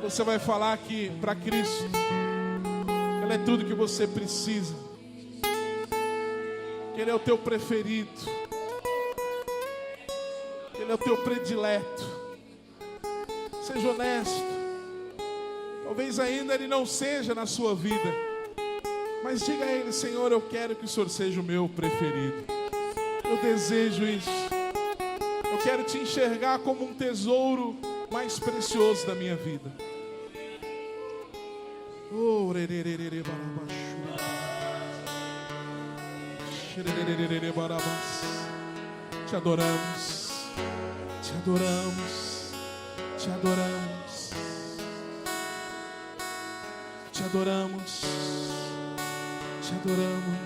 Você vai falar que para Cristo ela é tudo que você precisa, que Ele é o teu preferido, que Ele é o teu predileto. Seja honesto. Talvez ainda Ele não seja na sua vida, mas diga a Ele: Senhor, eu quero que o Senhor seja o meu preferido. Eu desejo isso. Eu quero te enxergar como um tesouro mais precioso da minha vida. Oh, te adoramos, te adoramos, te adoramos, te adoramos, te adoramos.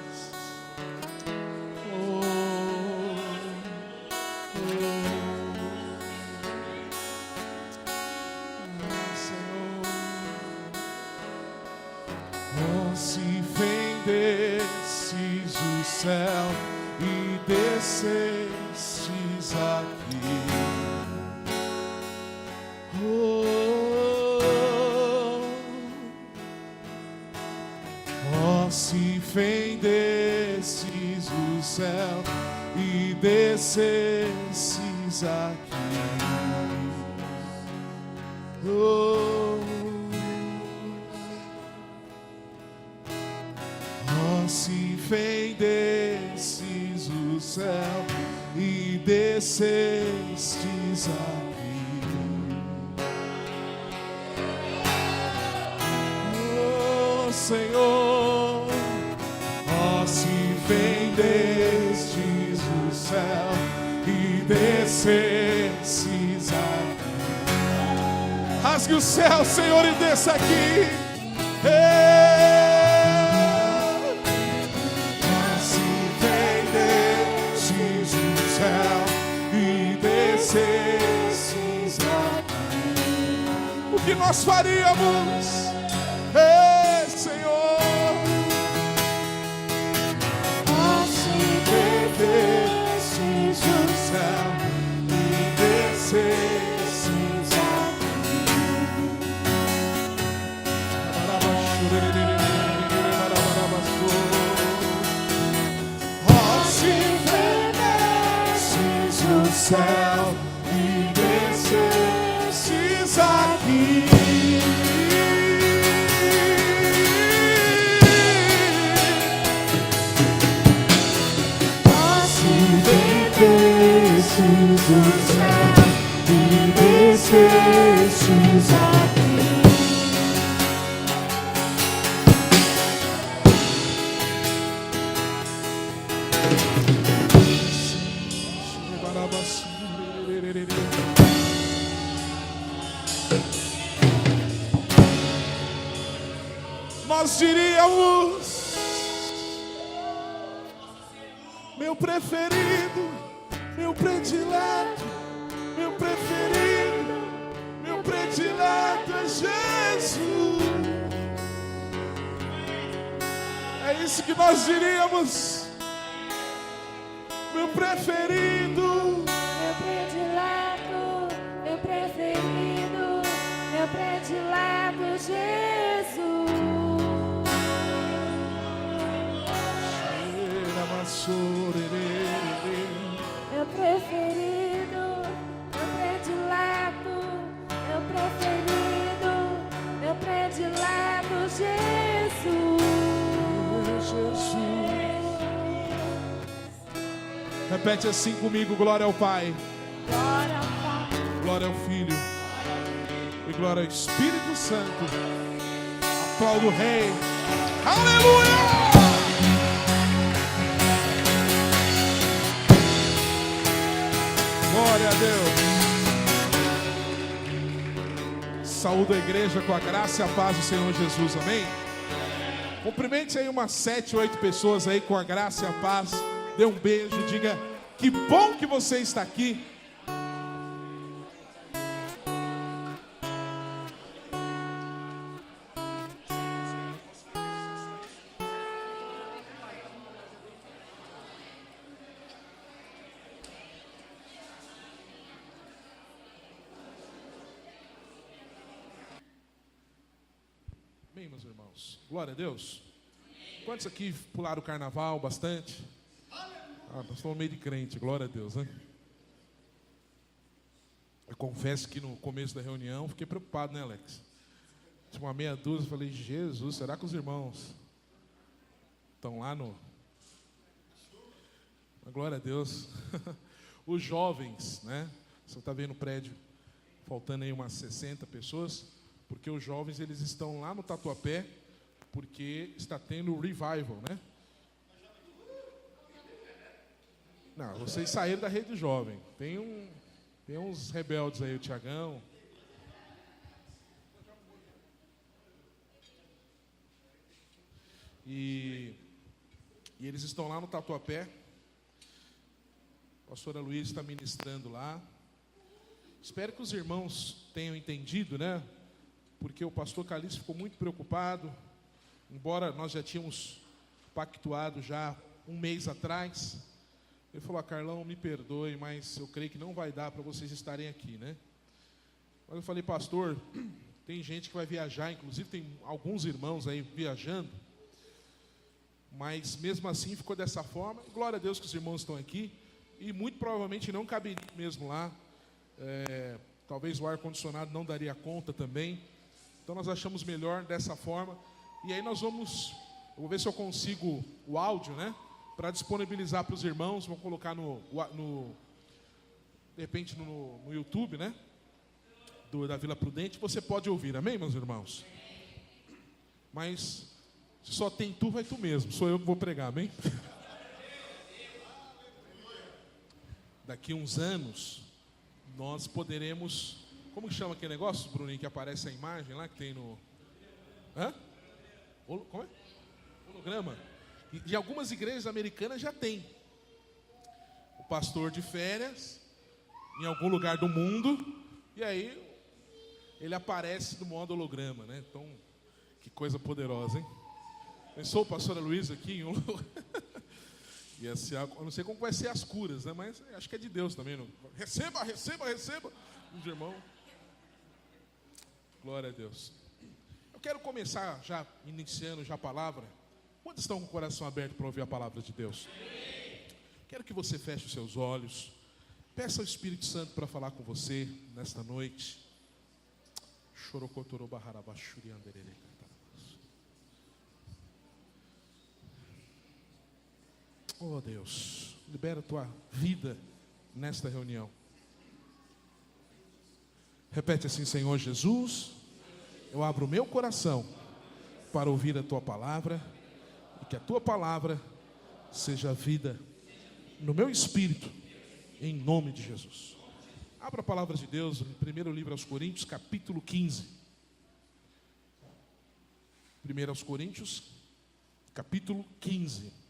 Se fendesses o céu e descesses aqui, se fendesses o céu e descesses aqui, se fendesses o céu e descestes aqui, oh Senhor, oh se fendestes o céu e descestes aqui, rasgue o céu, Senhor, e desça aqui. O que nós faríamos, Senhor? Se descesses o céu e descesses aqui, se descesses o céu e descesses aqui, se descesses o céu e descesses aqui, nós diríamos: meu preferido, meu predileto, meu preferido, meu predileto é Jesus. É isso que nós diríamos: meu preferido, meu predileto, meu preferido, meu predileto Jesus. Meu preferido, meu predileto, meu preferido, meu predileto Jesus. Repete assim comigo: glória ao Pai, Glória ao Pai, glória ao Filho e glória ao Espírito Santo. Aplauda o Rei. Aleluia! Glória a Deus. Saúde a igreja com a graça e a paz do Senhor Jesus, amém? Cumprimente aí umas 7, 8 pessoas aí com a graça e a paz. Dê um beijo, diga: que bom que você está aqui. Amém, meus irmãos? Glória a Deus. Quantos aqui pularam o carnaval bastante? Nós estamos no meio de crente, glória a Deus, né? Eu confesso que no começo da reunião fiquei preocupado, né, Alex? Tinha uma meia dúzia, falei, Jesus, será que os irmãos estão lá no... Glória a Deus. Os jovens, né? Você está vendo o prédio, faltando aí umas 60 pessoas, porque os jovens, eles estão lá no Tatuapé, porque está tendo o revival, né? Não, vocês saíram da rede jovem. Tem uns rebeldes aí, o Tiagão. E eles estão lá no Tatuapé. A pastora Luiz está ministrando lá. Espero que os irmãos tenham entendido, né? Porque o pastor Calixto ficou muito preocupado. Embora nós já tínhamos pactuado já um mês atrás. Ele falou, Carlão, me perdoe, mas eu creio que não vai dar para vocês estarem aqui, né? Mas eu falei, pastor, tem gente que vai viajar, inclusive tem alguns irmãos aí viajando. Mas mesmo assim ficou dessa forma. Glória a Deus que os irmãos estão aqui. E muito provavelmente não caberia mesmo lá. Talvez o ar-condicionado não daria conta também. Então nós achamos melhor dessa forma. E aí eu vou ver se eu consigo o áudio, né? Para disponibilizar para os irmãos. Vou colocar de repente no YouTube, né? Da Vila Prudente. Você pode ouvir, amém, meus irmãos? Mas se só tem tu, vai tu mesmo. Sou eu que vou pregar, amém? Daqui uns anos, nós poderemos... Como que chama aquele negócio, Bruninho, que aparece a imagem lá, que tem no... Hã? Como é? Holograma. E algumas igrejas americanas já tem. O pastor de férias, em algum lugar do mundo, e aí ele aparece no modo holograma, né? Então, que coisa poderosa, hein? Pensou o pastor Luiz aqui em um lugar... Eu não sei como vai ser as curas, né? Mas acho que é de Deus também. Não? Receba os irmãos. Glória a Deus. Eu quero começar já, iniciando já a palavra. Quantos estão com o coração aberto para ouvir a palavra de Deus? Quero que você feche os seus olhos. Peça ao Espírito Santo para falar com você nesta noite. Oh Deus, libera a tua vida nesta reunião. Repete assim, Senhor Jesus, eu abro o meu coração para ouvir a tua palavra e que a tua palavra seja vida no meu espírito, em nome de Jesus. Abra a palavra de Deus no primeiro livro aos Coríntios, capítulo 15. 1 aos Coríntios, capítulo 15.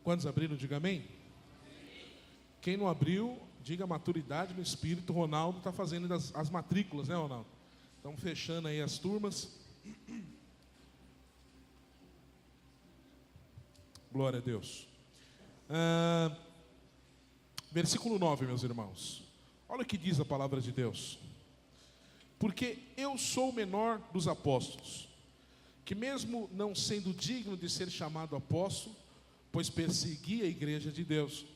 Quantos abriram, diga amém? Quem não abriu, diga maturidade no Espírito. Ronaldo está fazendo as matrículas, né, Ronaldo? Estamos fechando aí as turmas. Glória a Deus. Versículo 9, meus irmãos. Olha o que diz a palavra de Deus. Porque eu sou o menor dos apóstolos, que mesmo não sendo digno de ser chamado apóstolo, pois persegui a igreja de Deus,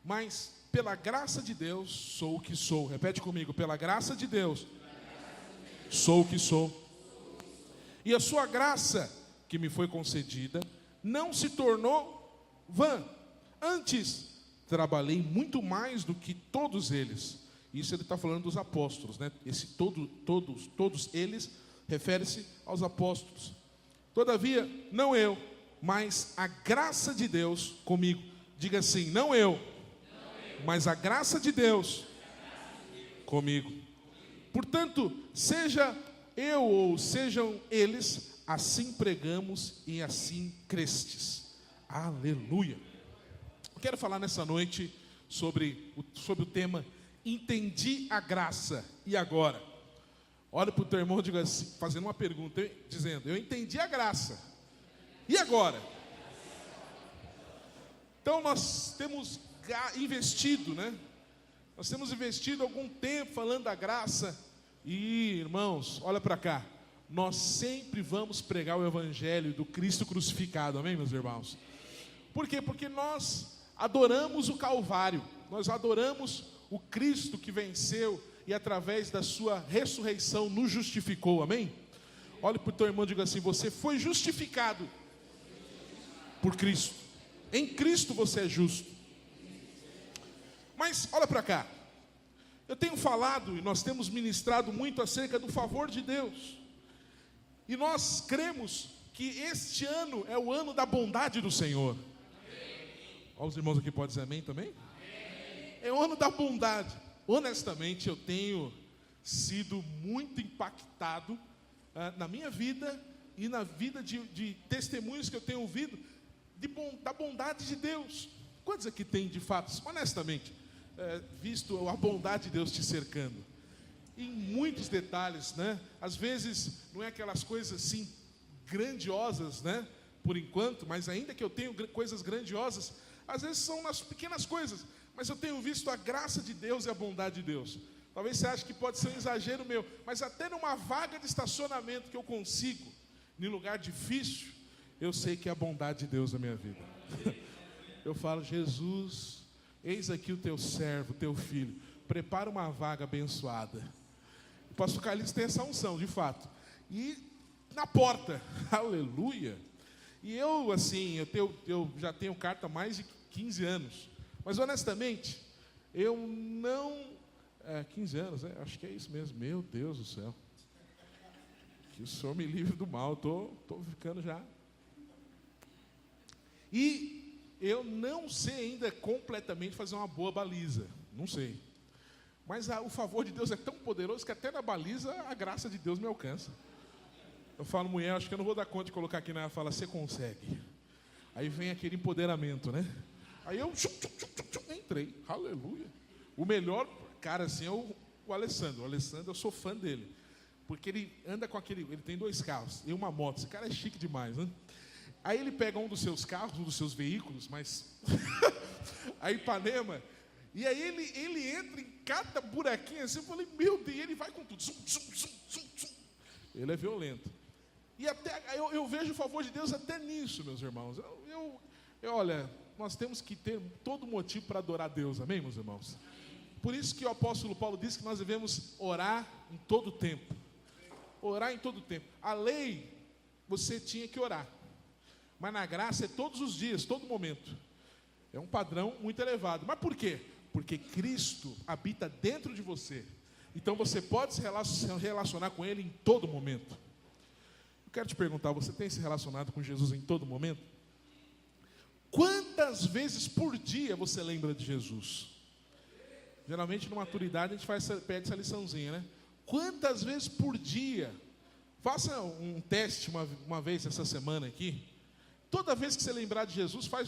mas pela graça de Deus sou o que sou. Repete comigo, pela graça de Deus sou o que sou. E a sua graça que me foi concedida não se tornou vã. Antes, trabalhei muito mais do que todos eles. Isso ele está falando dos apóstolos, né? Todos eles refere-se aos apóstolos. Todavia, não eu, mas a graça de Deus comigo. Diga assim, não eu, mas a graça de Deus comigo. Portanto, seja eu ou sejam eles, assim pregamos e assim crestes. Aleluia. Eu quero falar nessa noite sobre o tema entendi a graça, e agora? Olha para o teu irmão e diga assim, fazendo uma pergunta, dizendo, eu entendi a graça, e agora? Então nós temos investido, né? Nós temos investido algum tempo falando da graça, e irmãos, olha para cá, nós sempre vamos pregar o evangelho do Cristo crucificado, amém, meus irmãos? Por quê? Porque nós adoramos o Calvário, nós adoramos o Cristo que venceu e através da sua ressurreição nos justificou, amém? Olhe para o teu irmão e diga assim, você foi justificado por Cristo, em Cristo você é justo. Mas olha para cá, eu tenho falado e nós temos ministrado muito acerca do favor de Deus, e nós cremos que este ano é o ano da bondade do Senhor. Olha os irmãos aqui, podem dizer amém também? Amém. É o ano da bondade. Honestamente, eu tenho sido muito impactado na minha vida e na vida de testemunhos que eu tenho ouvido da bondade de Deus. Quantos aqui tem de fato, honestamente, visto a bondade de Deus te cercando? Em muitos detalhes, né? Às vezes não é aquelas coisas assim grandiosas, né? Por enquanto, mas ainda que eu tenho coisas grandiosas, às vezes são nas pequenas coisas, mas eu tenho visto a graça de Deus e a bondade de Deus. Talvez você ache que pode ser um exagero meu, mas até numa vaga de estacionamento que eu consigo, em lugar difícil, eu sei que é a bondade de Deus na minha vida. Eu falo, Jesus, eis aqui o teu servo, o teu filho, prepara uma vaga abençoada. O pastor Carlinhos tem essa unção, de fato. E na porta, aleluia. E eu, assim, eu já tenho carta há mais de 15 anos. Mas, honestamente, eu não... 15 anos, né? Acho que é isso mesmo. Meu Deus do céu. Que o Senhor me livre do mal. Estou ficando já. E eu não sei ainda completamente fazer uma boa baliza. Não sei. Mas o favor de Deus é tão poderoso que até na baliza a graça de Deus me alcança. Eu falo, mulher, acho que eu não vou dar conta de colocar aqui na... Ela fala, você consegue. Aí vem aquele empoderamento, né? Aí eu entrei, aleluia. O melhor cara assim é o Alessandro. O Alessandro, eu sou fã dele. Porque ele anda com aquele... Ele tem 2 carros e uma moto. Esse cara é chique demais, né? Aí ele pega um dos seus carros, um dos seus veículos, mas... a Ipanema... E aí ele entra em cada buraquinho assim, eu falei, meu Deus, ele vai com tudo. Zum, zum, zum, zum, zum. Ele é violento. E até eu vejo o favor de Deus até nisso, meus irmãos. Olha, nós temos que ter todo motivo para adorar a Deus, amém, meus irmãos? Por isso que o apóstolo Paulo diz que nós devemos orar em todo tempo. Orar em todo tempo. A lei, você tinha que orar. Mas na graça é todos os dias, todo momento. É um padrão muito elevado. Mas por quê? Porque Cristo habita dentro de você. Então você pode se relacionar com Ele em todo momento. Eu quero te perguntar, você tem se relacionado com Jesus em todo momento? Quantas vezes por dia você lembra de Jesus? Geralmente na maturidade a gente pede essa liçãozinha, né? Quantas vezes por dia? Faça um teste uma vez essa semana aqui. Toda vez que você lembrar de Jesus, vai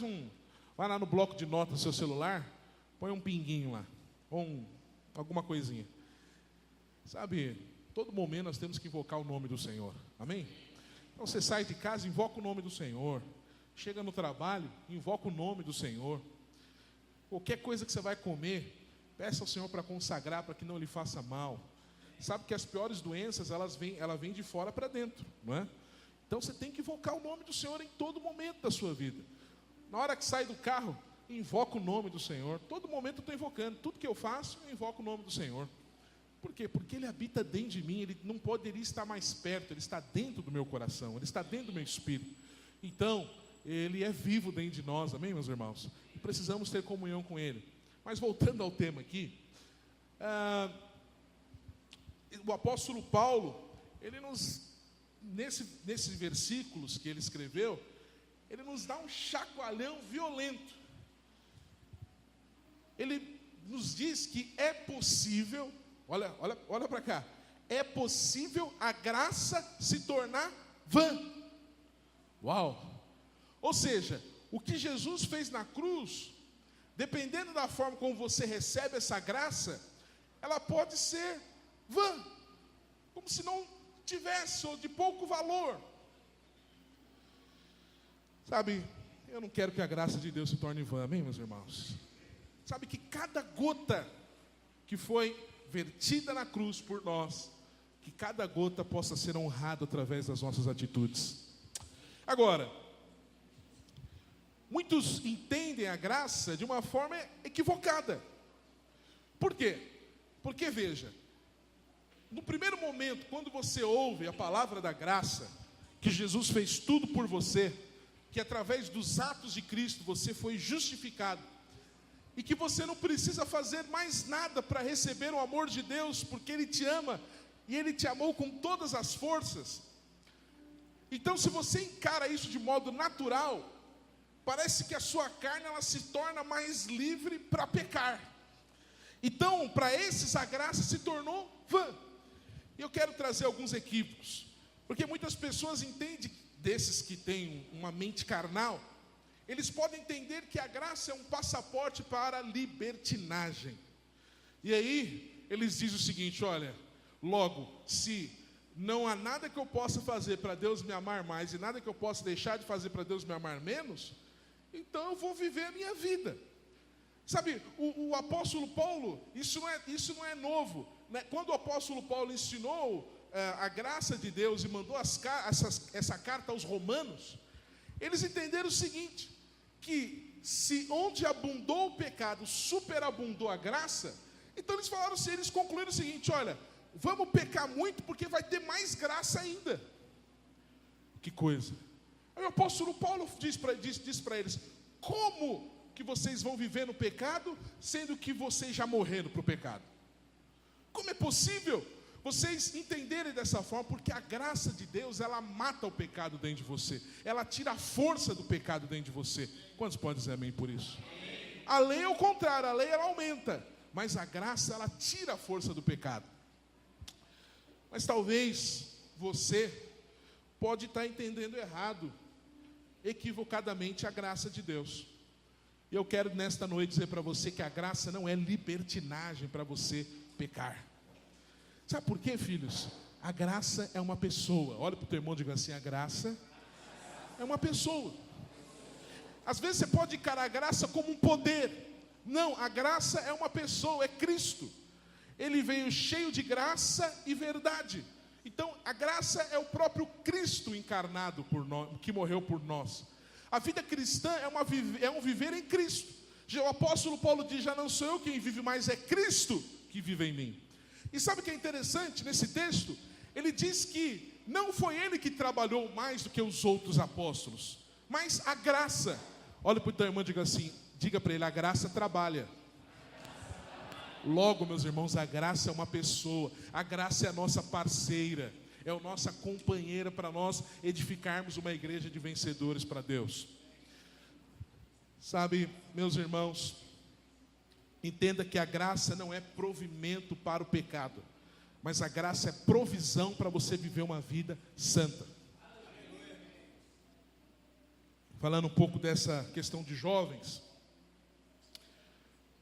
lá no bloco de notas do seu celular, põe um pinguinho lá, ou alguma coisinha. Sabe, todo momento nós temos que invocar o nome do Senhor, amém? Então você sai de casa, invoca o nome do Senhor. Chega no trabalho, invoca o nome do Senhor. Qualquer coisa que você vai comer, peça ao Senhor para consagrar, para que não lhe faça mal. Sabe que as piores doenças, ela vem de fora para dentro, não é? Então você tem que invocar o nome do Senhor em todo momento da sua vida. Na hora que sai do carro, invoca o nome do Senhor. Todo momento eu estou invocando. Tudo que eu faço, eu invoco o nome do Senhor. Por quê? Porque Ele habita dentro de mim. Ele não poderia estar mais perto. Ele está dentro do meu coração. Ele está dentro do meu espírito. Então, Ele é vivo dentro de nós. Amém, meus irmãos? E precisamos ter comunhão com Ele. Mas voltando ao tema aqui. O apóstolo Paulo, ele nesses versículos que ele escreveu, ele nos dá um chacoalhão violento. Ele nos diz que é possível, olha para cá, é possível a graça se tornar vã. Uau! Ou seja, o que Jesus fez na cruz, dependendo da forma como você recebe essa graça, ela pode ser vã, como se não tivesse ou de pouco valor. Sabe, eu não quero que a graça de Deus se torne vã, amém, meus irmãos? Sabe que cada gota que foi vertida na cruz por nós, que cada gota possa ser honrada através das nossas atitudes. Agora, muitos entendem a graça de uma forma equivocada. Por quê? Porque veja, no primeiro momento, quando você ouve a palavra da graça, que Jesus fez tudo por você, que através dos atos de Cristo você foi justificado, e que você não precisa fazer mais nada para receber o amor de Deus, porque Ele te ama, e Ele te amou com todas as forças. Então, se você encara isso de modo natural, parece que a sua carne ela se torna mais livre para pecar. Então, para esses a graça se tornou vã. E eu quero trazer alguns equívocos, porque muitas pessoas entendem, desses que têm uma mente carnal, eles podem entender que a graça é um passaporte para a libertinagem. E aí, eles dizem o seguinte: olha, logo, se não há nada que eu possa fazer para Deus me amar mais, e nada que eu possa deixar de fazer para Deus me amar menos, então eu vou viver a minha vida. Sabe, o apóstolo Paulo, isso não é novo, né? Quando o apóstolo Paulo ensinou a graça de Deus e mandou essa carta aos romanos, eles entenderam o seguinte, que se onde abundou o pecado, superabundou a graça, então eles falaram assim, eles concluíram o seguinte: olha, vamos pecar muito porque vai ter mais graça ainda. Que coisa. Aí o apóstolo Paulo diz para eles: como que vocês vão viver no pecado, sendo que vocês já morreram para o pecado? Como é possível vocês entenderem dessa forma? Porque a graça de Deus, ela mata o pecado dentro de você, ela tira a força do pecado dentro de você. Quantos podem dizer amém por isso? A lei é o contrário, a lei ela aumenta, mas a graça ela tira a força do pecado. Mas talvez você pode estar entendendo errado, equivocadamente, a graça de Deus. E eu quero nesta noite dizer para você que a graça não é libertinagem para você pecar. Sabe por quê, filhos? A graça é uma pessoa. Olha para o teu irmão e diga assim: a graça é uma pessoa. Às vezes você pode encarar a graça como um poder. Não, a graça é uma pessoa, é Cristo. Ele veio cheio de graça e verdade. Então, a graça é o próprio Cristo encarnado por nós, que morreu por nós. A vida cristã é um viver em Cristo. O apóstolo Paulo diz: já não sou eu quem vive, mas é Cristo que vive em mim. E sabe o que é interessante nesse texto? Ele diz que não foi ele que trabalhou mais do que os outros apóstolos, mas a graça. Olha para o teu irmão e diga assim, diga para ele: a graça trabalha. Logo, meus irmãos, a graça é uma pessoa, a graça é a nossa parceira, é a nossa companheira para nós edificarmos uma igreja de vencedores para Deus. Sabe, meus irmãos, entenda que a graça não é provimento para o pecado, mas a graça é provisão para você viver uma vida santa. Falando um pouco dessa questão de jovens,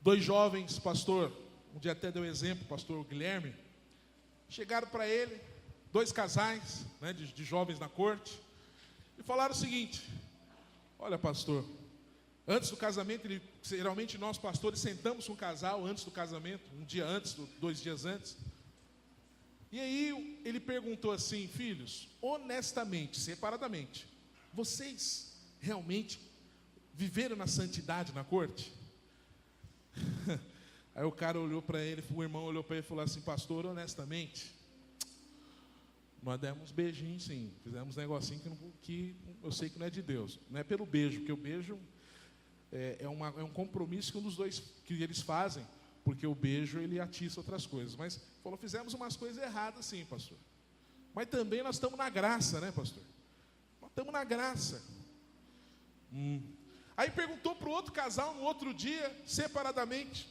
2 jovens, pastor, um dia até deu exemplo, pastor Guilherme, chegaram para ele, 2 casais, né, de jovens na corte, e falaram o seguinte: olha, pastor, antes do casamento, geralmente nós pastores sentamos com um casal antes do casamento, um dia antes, 2 dias antes, e aí ele perguntou assim: filhos, honestamente, separadamente, vocês realmente viveram na santidade na corte? Aí o cara olhou para ele, o irmão olhou para ele e falou assim: pastor, honestamente, nós demos uns beijinhos sim, fizemos um negocinho que eu sei que não é de Deus. Não é pelo beijo, porque o beijo é um compromisso que um dos dois que eles fazem, porque o beijo ele atiça outras coisas. Mas falou: fizemos umas coisas erradas sim, pastor, mas também nós estamos na graça, né, pastor? Nós estamos na graça. Aí perguntou para o outro casal no outro dia, separadamente: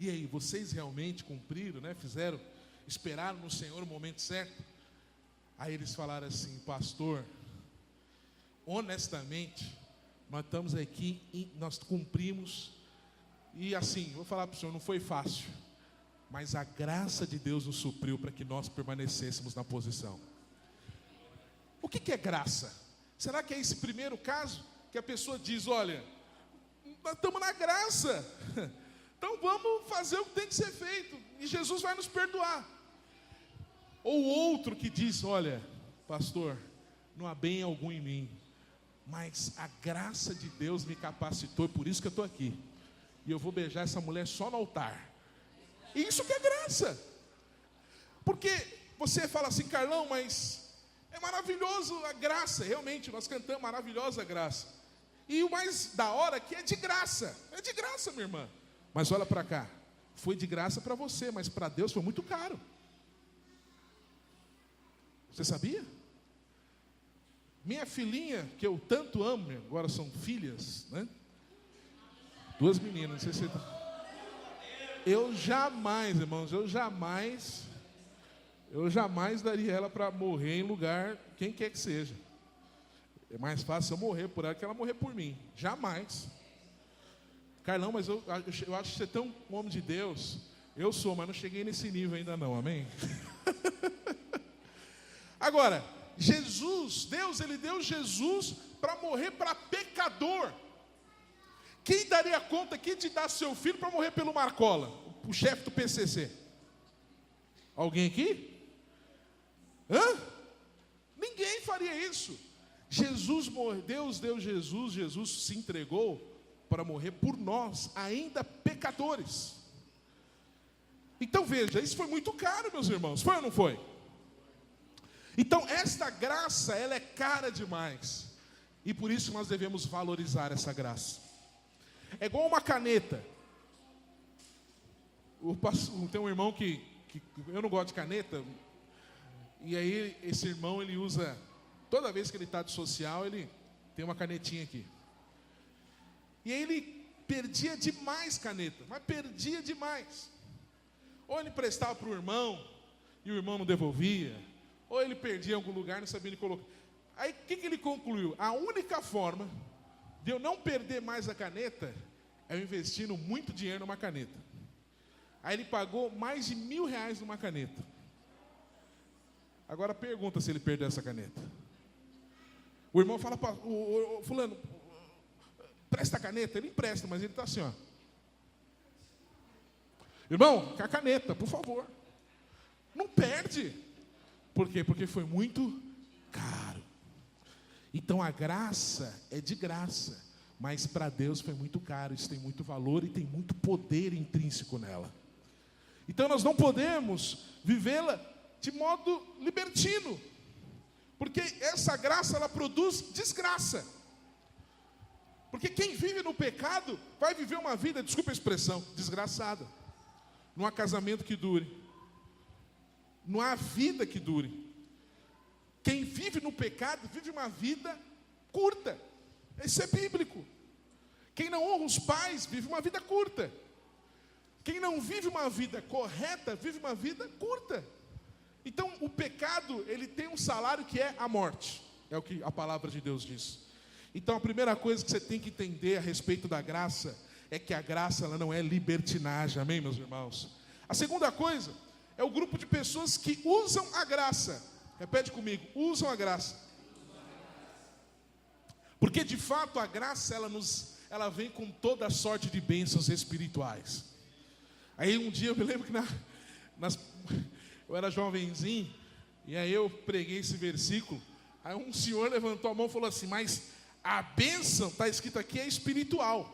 e aí, vocês realmente cumpriram, né? Fizeram, esperaram no Senhor o momento certo? Aí eles falaram assim: pastor, honestamente, nós estamos aqui e nós cumprimos. E assim, vou falar para o senhor, não foi fácil. mas a graça de Deus nos supriu para que nós permanecêssemos na posição. O que é graça? Será que é esse primeiro caso que a pessoa diz, olha, nós estamos na graça, então vamos fazer o que tem que ser feito, e Jesus vai nos perdoar. Ou outro que diz, olha, pastor, não há bem algum em mim, mas a graça de Deus me capacitou, e por isso que eu estou aqui, e eu vou beijar essa mulher só no altar. E isso que é graça. Porque você fala assim, Carlão, mas é maravilhoso a graça. Realmente, nós cantamos maravilhosa graça. E o mais da hora aqui é de graça. É de graça, minha irmã. Mas olha para cá. Foi de graça para você, mas para Deus foi muito caro. Você sabia? Minha filhinha, que eu tanto amo, agora são filhas, né? 2 meninas, não sei se você... Eu jamais, irmãos, eu jamais daria ela para morrer em lugar, quem quer que seja. É mais fácil eu morrer por ela que ela morrer por mim. Jamais. Carlão, mas eu acho que você é tão um homem de Deus. Eu sou, mas não cheguei nesse nível ainda não, amém? Agora, Jesus, Deus, Ele deu Jesus para morrer para pecador. Quem daria conta aqui de dar seu filho para morrer pelo Marcola, o chefe do PCC? Alguém aqui? Hã? Ninguém faria isso. Jesus morreu, Deus deu Jesus, Jesus se entregou para morrer por nós, ainda pecadores. Então veja, isso foi muito caro, meus irmãos, foi ou não foi? Então esta graça, ela é cara demais, e por isso nós devemos valorizar essa graça. É igual uma caneta. Tem um irmão que eu não gosto de caneta, e aí esse irmão, ele usa, toda vez que ele está de social, ele tem uma canetinha aqui. E aí ele perdia demais caneta, mas perdia demais. Ou ele emprestava para o irmão, e o irmão não devolvia, ou ele perdia em algum lugar, não sabia onde colocar. Aí o que ele concluiu? A única forma de eu não perder mais a caneta é eu investindo muito dinheiro numa caneta. Aí ele pagou mais de R$1.000 numa caneta. Agora pergunta se ele perdeu essa caneta. O irmão fala para o fulano, presta a caneta. Ele empresta, mas ele está assim, ó. Irmão, quer a caneta, por favor. Não perde. Por quê? Porque foi muito caro. Então a graça é de graça, mas para Deus foi muito caro. Isso tem muito valor e tem muito poder intrínseco nela. Então nós não podemos vivê-la de modo libertino, porque essa graça, ela produz desgraça. Porque quem vive no pecado vai viver uma vida, desculpa a expressão, desgraçada. Não há casamento que dure, não há vida que dure. Quem vive no pecado vive uma vida curta. Isso é bíblico. Quem não honra os pais vive uma vida curta. Quem não vive uma vida correta vive uma vida curta. Então o pecado, ele tem um salário que é a morte. É o que a palavra de Deus diz. Então a primeira coisa que você tem que entender a respeito da graça é que a graça, ela não é libertinagem, amém, meus irmãos? A segunda coisa é o grupo de pessoas que usam a graça. Repete comigo, usam a graça. Porque de fato a graça, ela vem com toda a sorte de bênçãos espirituais. Aí um dia eu me lembro que eu era jovenzinho, e aí eu preguei esse versículo. Aí um senhor levantou a mão e falou assim, mas a bênção, está escrito aqui, é espiritual.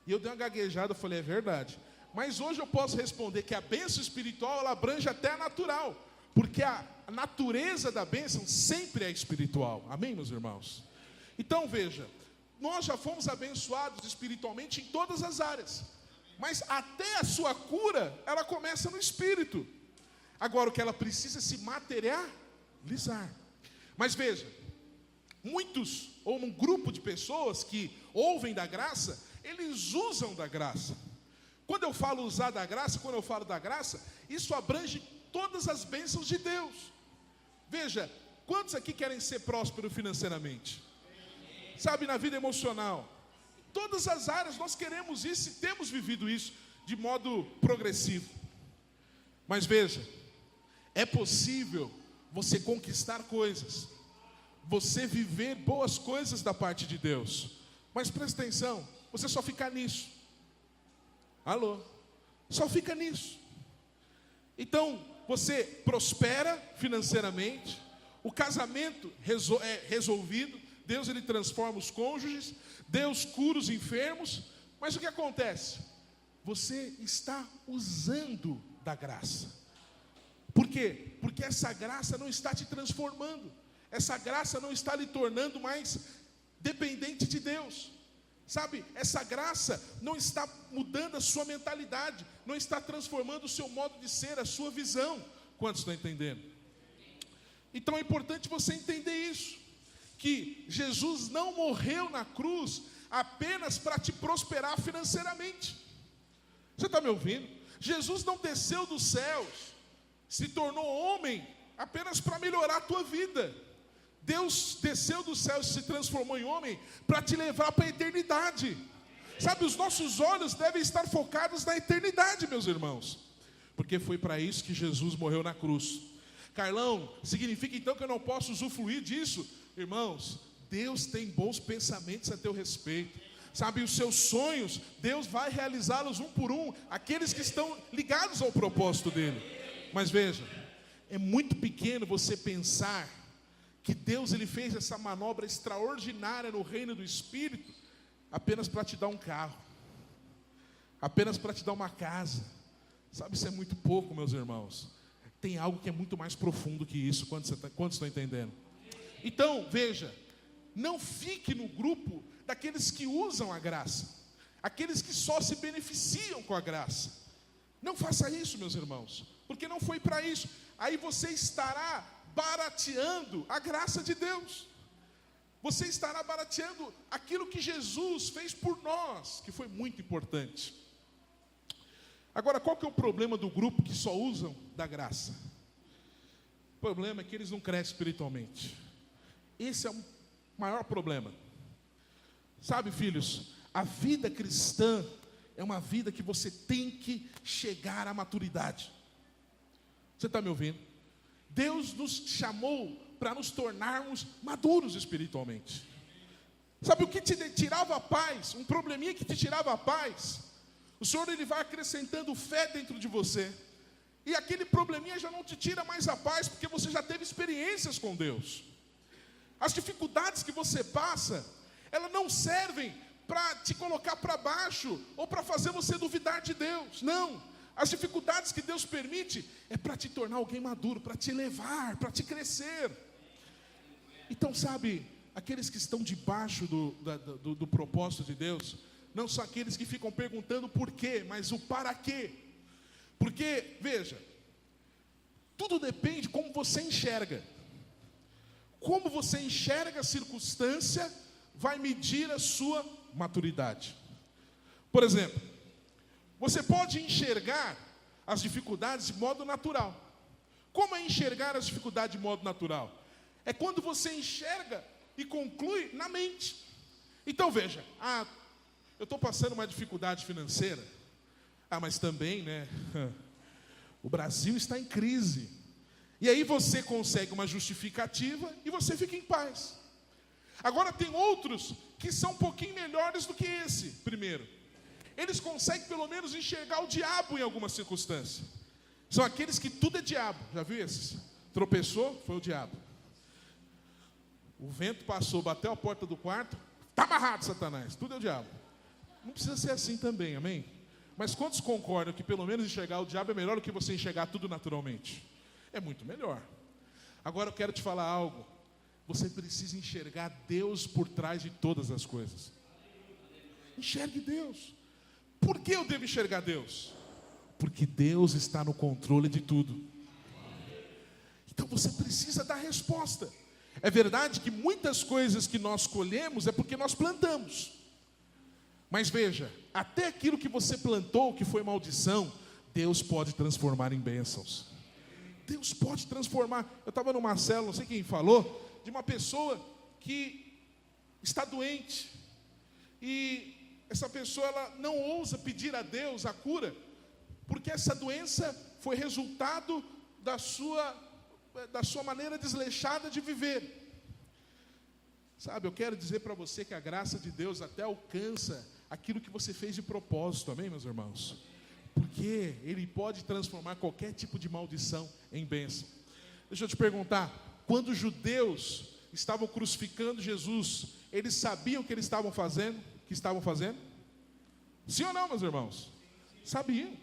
E eu dei uma gaguejada, eu falei, é verdade. Mas hoje eu posso responder que a bênção espiritual, ela abrange até a natural. Porque a natureza da bênção sempre é espiritual. Amém, meus irmãos? Então veja, nós já fomos abençoados espiritualmente em todas as áreas. Mas até a sua cura, ela começa no espírito. Agora o que ela precisa é se materializar. Mas veja, muitos, ou um grupo de pessoas que ouvem da graça, eles usam da graça. Quando eu falo usar da graça, quando eu falo da graça, isso abrange todas as bênçãos de Deus. Veja, quantos aqui querem ser prósperos financeiramente? Sabe, na vida emocional. Todas as áreas nós queremos isso e temos vivido isso de modo progressivo. Mas veja, é possível você conquistar coisas, você viver boas coisas da parte de Deus, mas presta atenção, você só fica nisso. Alô? Só fica nisso. Então, você prospera financeiramente, o casamento é resolvido, Deus ele transforma os cônjuges, Deus cura os enfermos, mas o que acontece? Você está usando da graça. Por quê? Porque essa graça não está te transformando, essa graça não está lhe tornando mais dependente de Deus. Sabe, essa graça não está mudando a sua mentalidade, não está transformando o seu modo de ser, a sua visão. Quantos estão entendendo? Então é importante você entender isso, que Jesus não morreu na cruz apenas para te prosperar financeiramente. Você está me ouvindo? Jesus não desceu dos céus, se tornou homem apenas para melhorar a tua vida. Deus desceu dos céus e se transformou em homem para te levar para a eternidade. Sabe, os nossos olhos devem estar focados na eternidade, meus irmãos, porque foi para isso que Jesus morreu na cruz. Carlão, significa então que eu não posso usufruir disso? Irmãos, Deus tem bons pensamentos a teu respeito. Sabe, os seus sonhos, Deus vai realizá-los um por um, aqueles que estão ligados ao propósito dele. Mas veja, é muito pequeno você pensar que Deus ele fez essa manobra extraordinária no reino do Espírito apenas para te dar um carro, apenas para te dar uma casa. Sabe, isso é muito pouco, meus irmãos. Tem algo que é muito mais profundo que isso. Quantos estão entendendo? Então, veja, não fique no grupo daqueles que usam a graça, aqueles que só se beneficiam com a graça. Não faça isso, meus irmãos, porque não foi para isso. Aí você estará barateando a graça de Deus. Você estará barateando aquilo que Jesus fez por nós, que foi muito importante. Agora, qual que é o problema do grupo que só usam da graça? O problema é que eles não crescem espiritualmente. Esse é o maior problema. Sabe, filhos, a vida cristã é uma vida que você tem que chegar à maturidade. Você está me ouvindo? Deus nos chamou para nos tornarmos maduros espiritualmente. Sabe o que te tirava a paz? Um probleminha que te tirava a paz. O Senhor ele vai acrescentando fé dentro de você. E aquele probleminha já não te tira mais a paz, porque você já teve experiências com Deus. As dificuldades que você passa, elas não servem para te colocar para baixo ou para fazer você duvidar de Deus. Não. As dificuldades que Deus permite é para te tornar alguém maduro, para te elevar, para te crescer. Então, sabe, aqueles que estão debaixo do propósito de Deus, não são aqueles que ficam perguntando por quê, mas o para quê. Porque, veja, tudo depende de como você enxerga. Como você enxerga a circunstância vai medir a sua maturidade. Por exemplo, você pode enxergar as dificuldades de modo natural. Como é enxergar as dificuldades de modo natural? É quando você enxerga e conclui na mente. Então veja, eu estou passando uma dificuldade financeira. Mas também, né? O Brasil está em crise. E aí você consegue uma justificativa e você fica em paz. Agora tem outros que são um pouquinho melhores do que esse, primeiro. Eles conseguem pelo menos enxergar o diabo em alguma circunstância. São aqueles que tudo é diabo. Já viu esses? Tropeçou, foi o diabo. O vento passou, bateu a porta do quarto. Está amarrado, Satanás. Tudo é o diabo. Não precisa ser assim também, amém? Mas quantos concordam que pelo menos enxergar o diabo é melhor do que você enxergar tudo naturalmente? É muito melhor. Agora eu quero te falar algo. Você precisa enxergar Deus por trás de todas as coisas. Enxergue Deus. Por que eu devo enxergar Deus? Porque Deus está no controle de tudo. Então você precisa dar resposta. É verdade que muitas coisas que nós colhemos é porque nós plantamos. Mas veja, até aquilo que você plantou, que foi maldição, Deus pode transformar em bênçãos. Deus pode transformar. Eu estava numa célula, não sei quem falou, de uma pessoa que está doente. E essa pessoa ela não ousa pedir a Deus a cura, porque essa doença foi resultado da sua maneira desleixada de viver. Sabe, eu quero dizer para você que a graça de Deus até alcança aquilo que você fez de propósito, amém, meus irmãos? Porque Ele pode transformar qualquer tipo de maldição em bênção. Deixa eu te perguntar, quando os judeus estavam crucificando Jesus, eles sabiam o que eles estavam fazendo? Sim ou não, meus irmãos? Sabiam.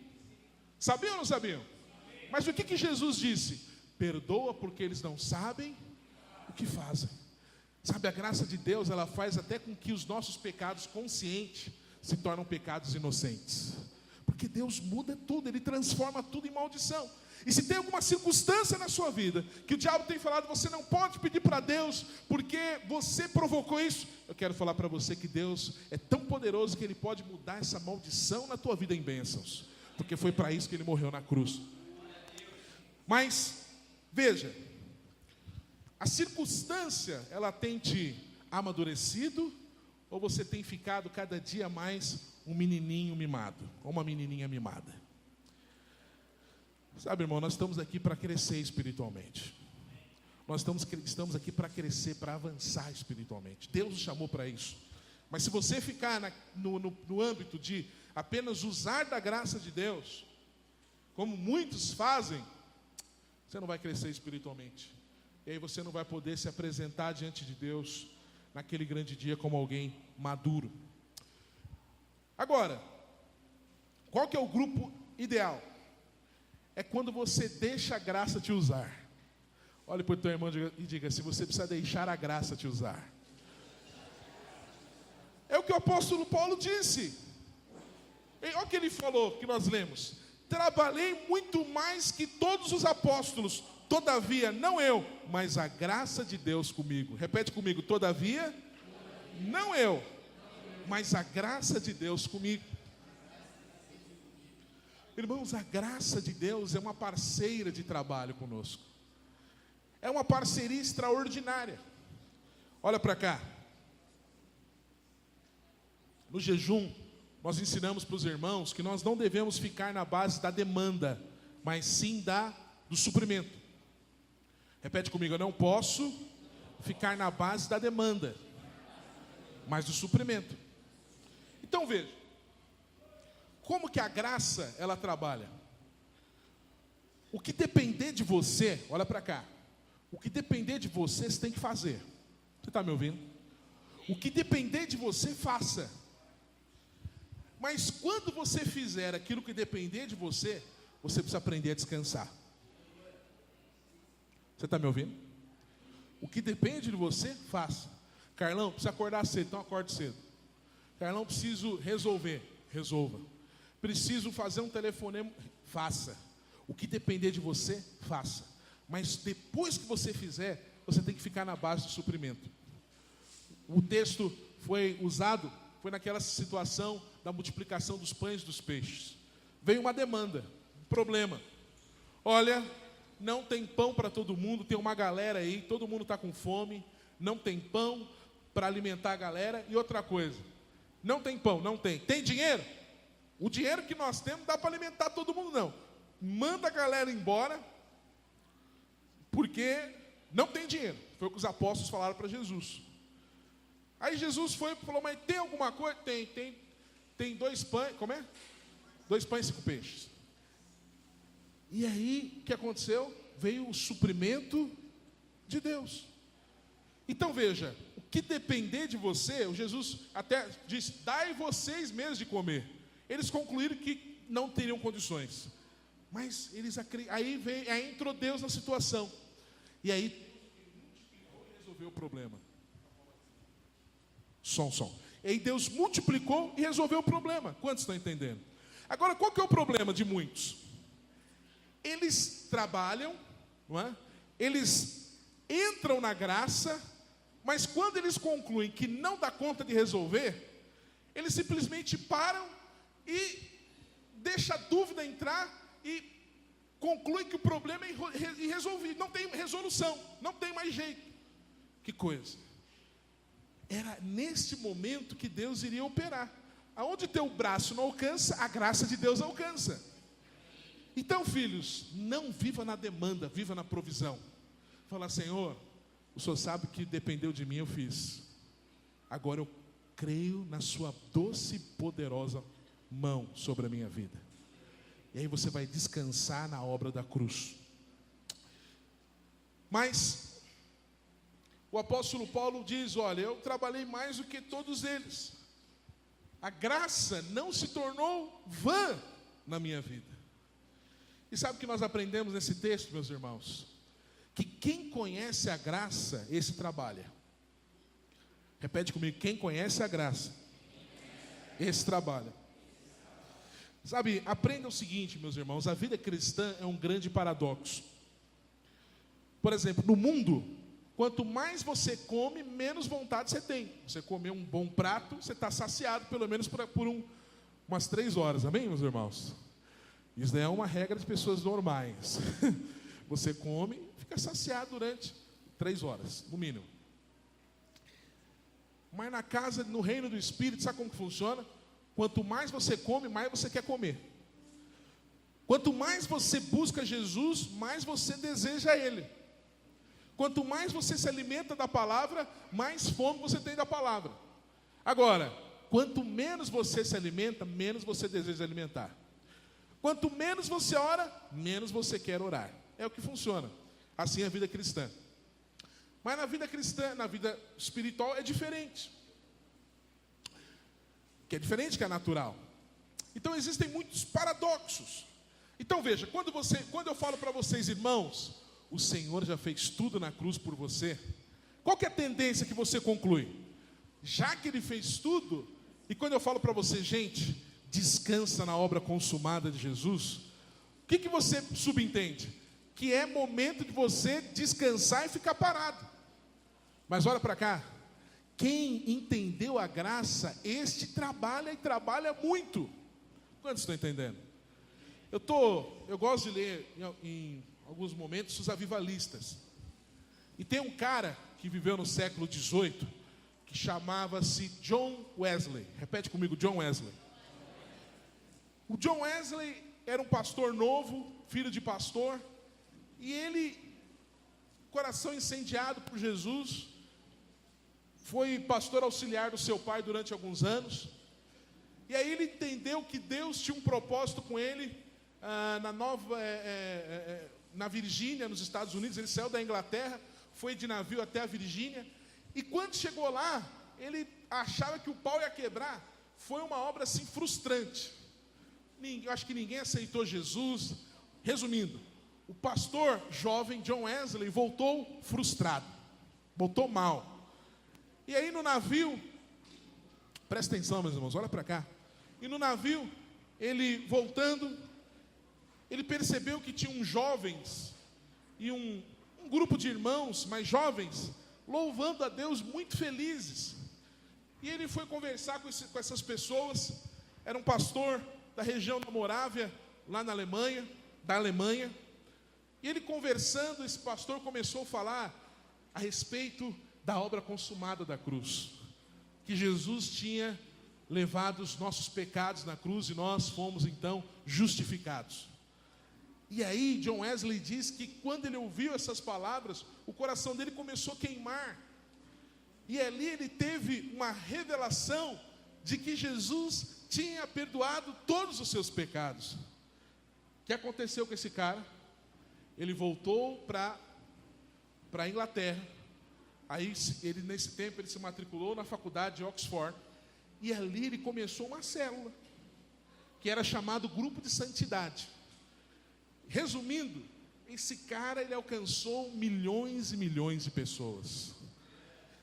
Sabiam ou não sabiam? Mas o que Jesus disse? Perdoa porque eles não sabem o que fazem. Sabe, a graça de Deus, ela faz até com que os nossos pecados conscientes se tornem pecados inocentes. Porque Deus muda tudo, Ele transforma tudo em maldição. E se tem alguma circunstância na sua vida que o diabo tem falado, você não pode pedir para Deus porque você provocou isso, eu quero falar para você que Deus é tão poderoso que Ele pode mudar essa maldição na tua vida em bênçãos, porque foi para isso que Ele morreu na cruz. Mas, veja, a circunstância, ela tem te amadurecido, ou você tem ficado cada dia mais um menininho mimado, ou uma menininha mimada? Sabe, irmão, nós estamos aqui para crescer espiritualmente. Nós estamos aqui para crescer, para avançar espiritualmente. Deus nos chamou para isso. Mas se você ficar no âmbito de apenas usar da graça de Deus, como muitos fazem, você não vai crescer espiritualmente. E aí você não vai poder se apresentar diante de Deus naquele grande dia como alguém maduro. Agora, qual que é o grupo ideal? É quando você deixa a graça te usar. Olhe para o teu irmão e diga: se você precisa deixar a graça te usar. É o que o apóstolo Paulo disse. Olha o que ele falou, que nós lemos: trabalhei muito mais que todos os apóstolos, todavia, não eu, mas a graça de Deus comigo. Repete comigo: todavia, não eu, mas a graça de Deus comigo. Irmãos, a graça de Deus é uma parceira de trabalho conosco. É uma parceria extraordinária. Olha para cá. No jejum, nós ensinamos para os irmãos que nós não devemos ficar na base da demanda, mas sim do suprimento. Repete comigo: eu não posso ficar na base da demanda, mas do suprimento. Então veja, como que a graça, ela trabalha? O que depender de você, olha para cá, o que depender de você, você tem que fazer. Você está me ouvindo? O que depender de você, faça. Mas quando você fizer aquilo que depender de você, você precisa aprender a descansar. Você está me ouvindo? O que depende de você, faça. Carlão, precisa acordar cedo, então acorde cedo. Carlão, preciso resolva. Preciso fazer um telefonema, faça. O que depender de você, faça. Mas depois que você fizer, você tem que ficar na base do suprimento. O texto foi naquela situação da multiplicação dos pães e dos peixes. Veio uma demanda, um problema. Olha, não tem pão para todo mundo, tem uma galera aí, todo mundo está com fome, não tem pão para alimentar a galera. E outra coisa, não tem pão, não tem. Tem dinheiro? O dinheiro que nós temos não dá para alimentar todo mundo, não. Manda a galera embora, porque não tem dinheiro. Foi o que os apóstolos falaram para Jesus. Aí Jesus foi e falou: mas tem alguma coisa? Tem 2 pães, como é? 2 pães e 5 peixes. E aí, o que aconteceu? Veio o suprimento de Deus. Então veja, o que depender de você, o Jesus até disse: dai vocês mesmos de comer. Eles concluíram que não teriam condições. Mas aí entrou Deus na situação. E aí resolveu o problema. Som. E aí Deus multiplicou e resolveu o problema. Quantos estão entendendo? Agora, qual que é o problema de muitos? Eles trabalham, não é? Eles entram na graça, mas quando eles concluem que não dá conta de resolver, eles simplesmente param e deixam a dúvida entrar e concluem que o problema é irresolvido, não tem resolução, não tem mais jeito. Que coisa! Era nesse momento que Deus iria operar. Aonde teu braço não alcança, a graça de Deus alcança. Então, filhos, não viva na demanda, viva na provisão. Fala, Senhor, o Senhor sabe que dependeu de mim, eu fiz. Agora eu creio na sua doce e poderosa mão sobre a minha vida. E aí você vai descansar na obra da cruz. Mas o apóstolo Paulo diz, olha, eu trabalhei mais do que todos eles. A graça não se tornou vã na minha vida. E sabe o que nós aprendemos nesse texto, meus irmãos? Que quem conhece a graça, esse trabalha. Repete comigo, quem conhece a graça, esse trabalha. Sabe, aprenda o seguinte, meus irmãos, a vida cristã é um grande paradoxo. Por exemplo, no mundo, quanto mais você come, menos vontade você tem. Você comer um bom prato, você está saciado pelo menos por umas 3 horas, amém, meus irmãos? Isso daí é uma regra de pessoas normais. Você come, fica saciado durante 3 horas, no mínimo. Mas na casa, no reino do Espírito, sabe como que funciona? Quanto mais você come, mais você quer comer. Quanto mais você busca Jesus, mais você deseja Ele. Quanto mais você se alimenta da palavra, mais fome você tem da palavra. Agora, quanto menos você se alimenta, menos você deseja alimentar. Quanto menos você ora, menos você quer orar. É o que funciona. Assim é a vida cristã. Mas na vida cristã, na vida espiritual, é diferente. Que é diferente que a natural. Então existem muitos paradoxos. Então veja, quando eu falo para vocês, irmãos, o Senhor já fez tudo na cruz por você, qual que é a tendência que você conclui? Já que Ele fez tudo, e quando eu falo para você, gente, descansa na obra consumada de Jesus, o que você subentende? Que é momento de você descansar e ficar parado. Mas olha para cá, quem entendeu a graça, este trabalha e trabalha muito. Quantos estão entendendo? Eu gosto de ler em alguns momentos os avivalistas. E tem um cara que viveu no século XVIII, que chamava-se John Wesley. Repete comigo, John Wesley. O John Wesley era um pastor novo, filho de pastor, e ele, coração incendiado por Jesus, foi pastor auxiliar do seu pai durante alguns anos, e aí ele entendeu que Deus tinha um propósito com ele, na Virgínia, nos Estados Unidos. Ele saiu da Inglaterra, foi de navio até a Virgínia, e quando chegou lá, ele achava que o pau ia quebrar. Foi uma obra assim frustrante. Eu acho que ninguém aceitou Jesus. Resumindo, o pastor jovem John Wesley voltou frustrado, voltou mal. E aí no navio, presta atenção, meus irmãos, olha para cá. E no navio, ele voltando, ele percebeu que tinha uns jovens e um grupo de irmãos mais jovens louvando a Deus muito felizes. E ele foi conversar com essas pessoas. Era um pastor da região da Morávia, lá na Alemanha, e ele conversando, esse pastor começou a falar a respeito da obra consumada da cruz, que Jesus tinha levado os nossos pecados na cruz e nós fomos então justificados. E aí John Wesley diz que quando ele ouviu essas palavras, o coração dele começou a queimar, e ali ele teve uma revelação de que Jesus tinha perdoado todos os seus pecados. O que aconteceu com esse cara? Ele voltou para a Inglaterra. Aí nesse tempo ele se matriculou na faculdade de Oxford, e ali ele começou uma célula que era chamado Grupo de Santidade. Resumindo, esse cara ele alcançou milhões e milhões de pessoas.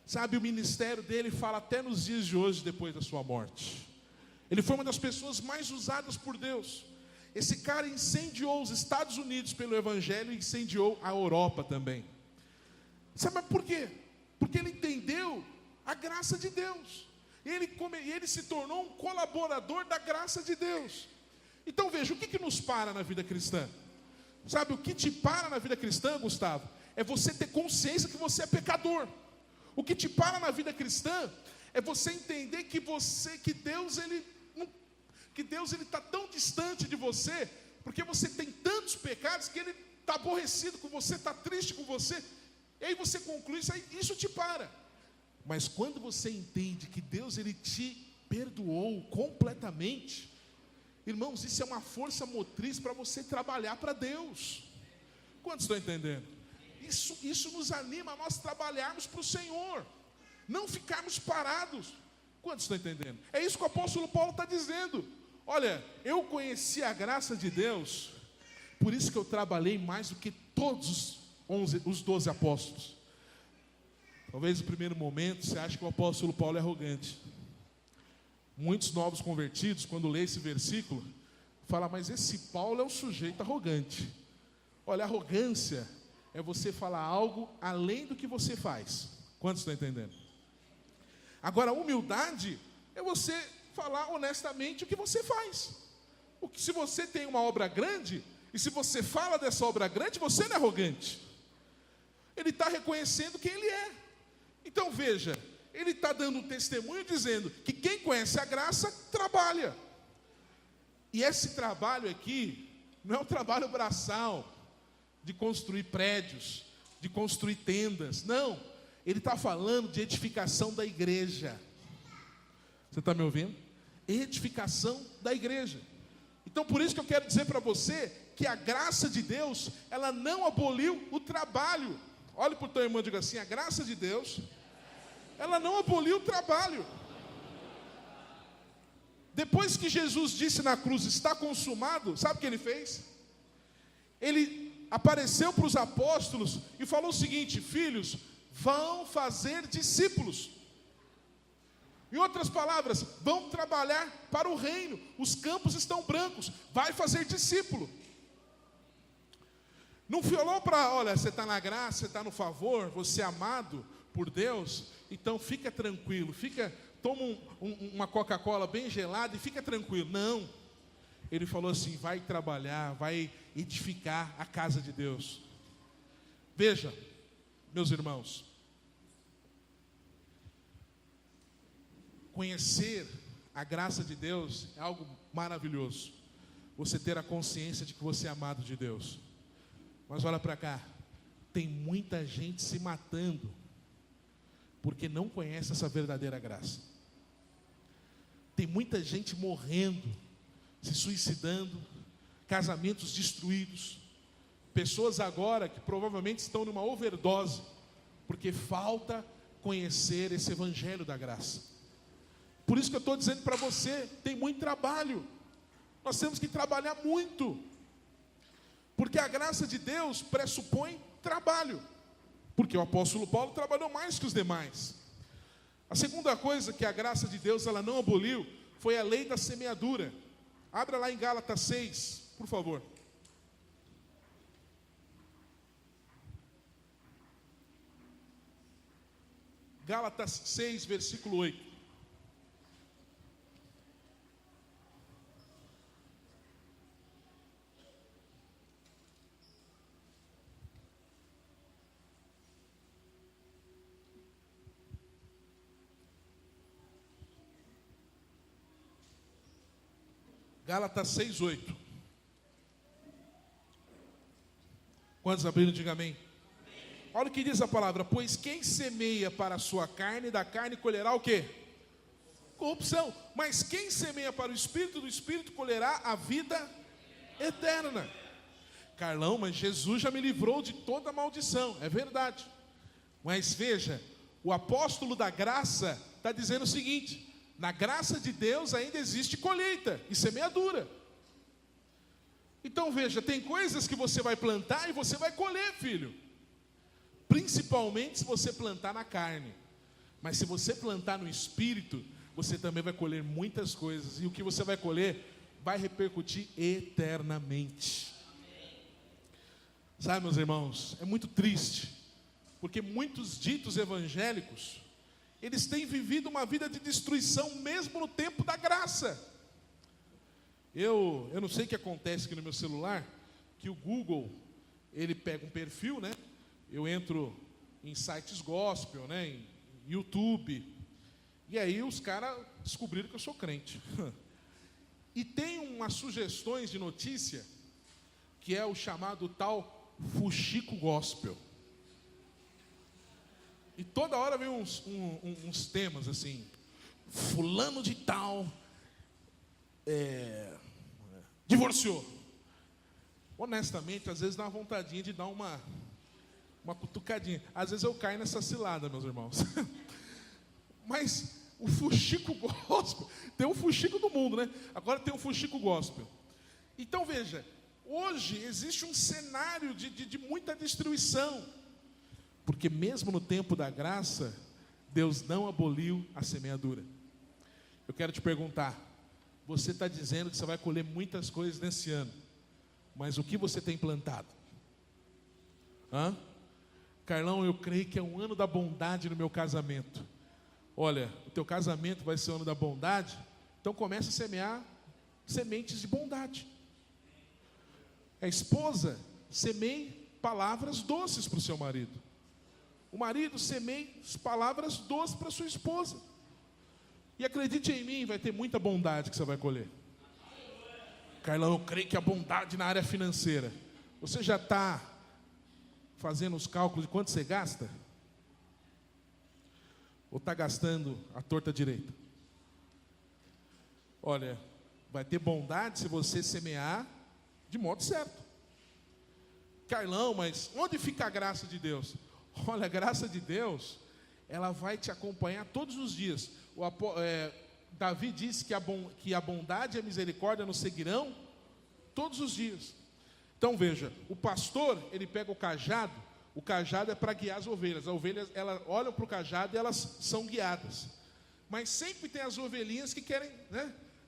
Sabe, o ministério dele fala até nos dias de hoje, depois da sua morte. Ele foi uma das pessoas mais usadas por Deus. Esse cara incendiou os Estados Unidos pelo Evangelho e incendiou a Europa também. Sabe por quê? Porque ele entendeu a graça de Deus. E ele se tornou um colaborador da graça de Deus. Então veja, o que nos para na vida cristã? Sabe, o que te para na vida cristã, Gustavo, é você ter consciência que você é pecador. O que te para na vida cristã é você entender que Deus está tão distante de você, Porque você tem tantos pecados que ele está aborrecido com você, está triste com você. E aí você conclui isso te para. Mas quando você entende que Deus ele te perdoou completamente, irmãos, isso é uma força motriz para você trabalhar para Deus. Quantos estão entendendo? Isso nos anima a nós trabalharmos para o Senhor, não ficarmos parados. Quantos estão entendendo? É isso que o apóstolo Paulo está dizendo. Olha, eu conheci a graça de Deus, por isso que eu trabalhei mais do que todos os 12 apóstolos. Talvez no primeiro momento você ache que o apóstolo Paulo é arrogante. Muitos novos convertidos, quando lê esse versículo, falam, mas esse Paulo é um sujeito arrogante. Olha, arrogância é você falar algo além do que você faz. Quantos estão entendendo? Agora, humildade é você falar honestamente o que você faz. Se você tem uma obra grande, e se você fala dessa obra grande, você não é arrogante. Ele está reconhecendo quem ele é. Então veja, ele está dando um testemunho dizendo que quem conhece a graça, trabalha. E esse trabalho aqui, não é um trabalho braçal, de construir prédios, de construir tendas, não. Ele está falando de edificação da igreja. Você está me ouvindo? Edificação da igreja. Então por isso que eu quero dizer para você, que a graça de Deus, ela não aboliu o trabalho. Olhe para o teu irmão e diga assim, a graça de Deus, ela não aboliu o trabalho. Depois que Jesus disse na cruz, está consumado, sabe o que ele fez? Ele apareceu para os apóstolos e falou o seguinte, filhos, vão fazer discípulos. Em outras palavras, vão trabalhar para o reino, os campos estão brancos, vai fazer discípulo. Não falou para, olha, você está na graça, você está no favor, você é amado por Deus, então fica tranquilo, toma uma Coca-Cola bem gelada e fica tranquilo. Não, ele falou assim, vai trabalhar, vai edificar a casa de Deus. Veja, meus irmãos, conhecer a graça de Deus é algo maravilhoso. Você ter a consciência de que você é amado de Deus. Mas olha para cá, tem muita gente se matando porque não conhece essa verdadeira graça. Tem muita gente morrendo, se suicidando, casamentos destruídos, pessoas agora que provavelmente estão numa overdose, porque falta conhecer esse evangelho da graça. Por isso que eu estou dizendo para você, tem muito trabalho, nós temos que trabalhar muito, porque a graça de Deus pressupõe trabalho, porque o apóstolo Paulo trabalhou mais que os demais. A segunda coisa que a graça de Deus ela não aboliu, foi a lei da semeadura. Abra lá em Gálatas 6, por favor. Gálatas 6, versículo 8. Gálatas 6, 8. Quantos abriram? Diga amém. Olha o que diz a palavra. Pois quem semeia para a sua carne, da carne colherá o quê? Corrupção. Mas quem semeia para o Espírito, do Espírito colherá a vida eterna. Carlão, mas Jesus já me livrou de toda maldição. É verdade. Mas veja, o apóstolo da graça está dizendo o seguinte: na graça de Deus ainda existe colheita e semeadura. Então veja, tem coisas que você vai plantar e você vai colher, filho. Principalmente se você plantar na carne. Mas se você plantar no Espírito, você também vai colher muitas coisas. E o que você vai colher vai repercutir eternamente. Sabe, meus irmãos, é muito triste, porque muitos ditos evangélicos, eles têm vivido uma vida de destruição mesmo no tempo da graça. Eu não sei o que acontece aqui no meu celular, que o Google, ele pega um perfil, né? Eu entro em sites gospel, né? Em YouTube, e aí os caras descobriram que eu sou crente. E tem umas sugestões de notícia que é o chamado tal fuxico gospel. E toda hora vem uns temas assim, fulano de tal divorciou. Honestamente, às vezes dá uma vontadinha de dar uma cutucadinha. Às vezes eu caio nessa cilada, meus irmãos. Mas o fuxico gospel, tem um fuxico do mundo, né? Agora tem um fuxico gospel. Então veja, hoje existe um cenário de muita destruição. Porque mesmo no tempo da graça, Deus não aboliu a semeadura. Eu quero te perguntar, você está dizendo que você vai colher muitas coisas nesse ano, mas o que você tem plantado? Carlão, eu creio que é um ano da bondade no meu casamento. Olha, o teu casamento vai ser o ano da bondade, então comece a semear sementes de bondade. A esposa, semeie palavras doces para o seu marido. O marido, semeie palavras doces para a sua esposa. E acredite em mim, vai ter muita bondade que você vai colher. Carlão, eu creio que a bondade na área financeira. Você já está fazendo os cálculos de quanto você gasta? Ou está gastando a torta direita? Olha, vai ter bondade se você semear de modo certo. Carlão, mas onde fica a graça de Deus? Olha, a graça de Deus, ela vai te acompanhar todos os dias. Davi disse que a bondade e a misericórdia nos seguirão todos os dias. Então veja, o pastor, ele pega o cajado é para guiar as ovelhas elas olham para o cajado e elas são guiadas. Mas sempre tem as ovelhinhas que querem,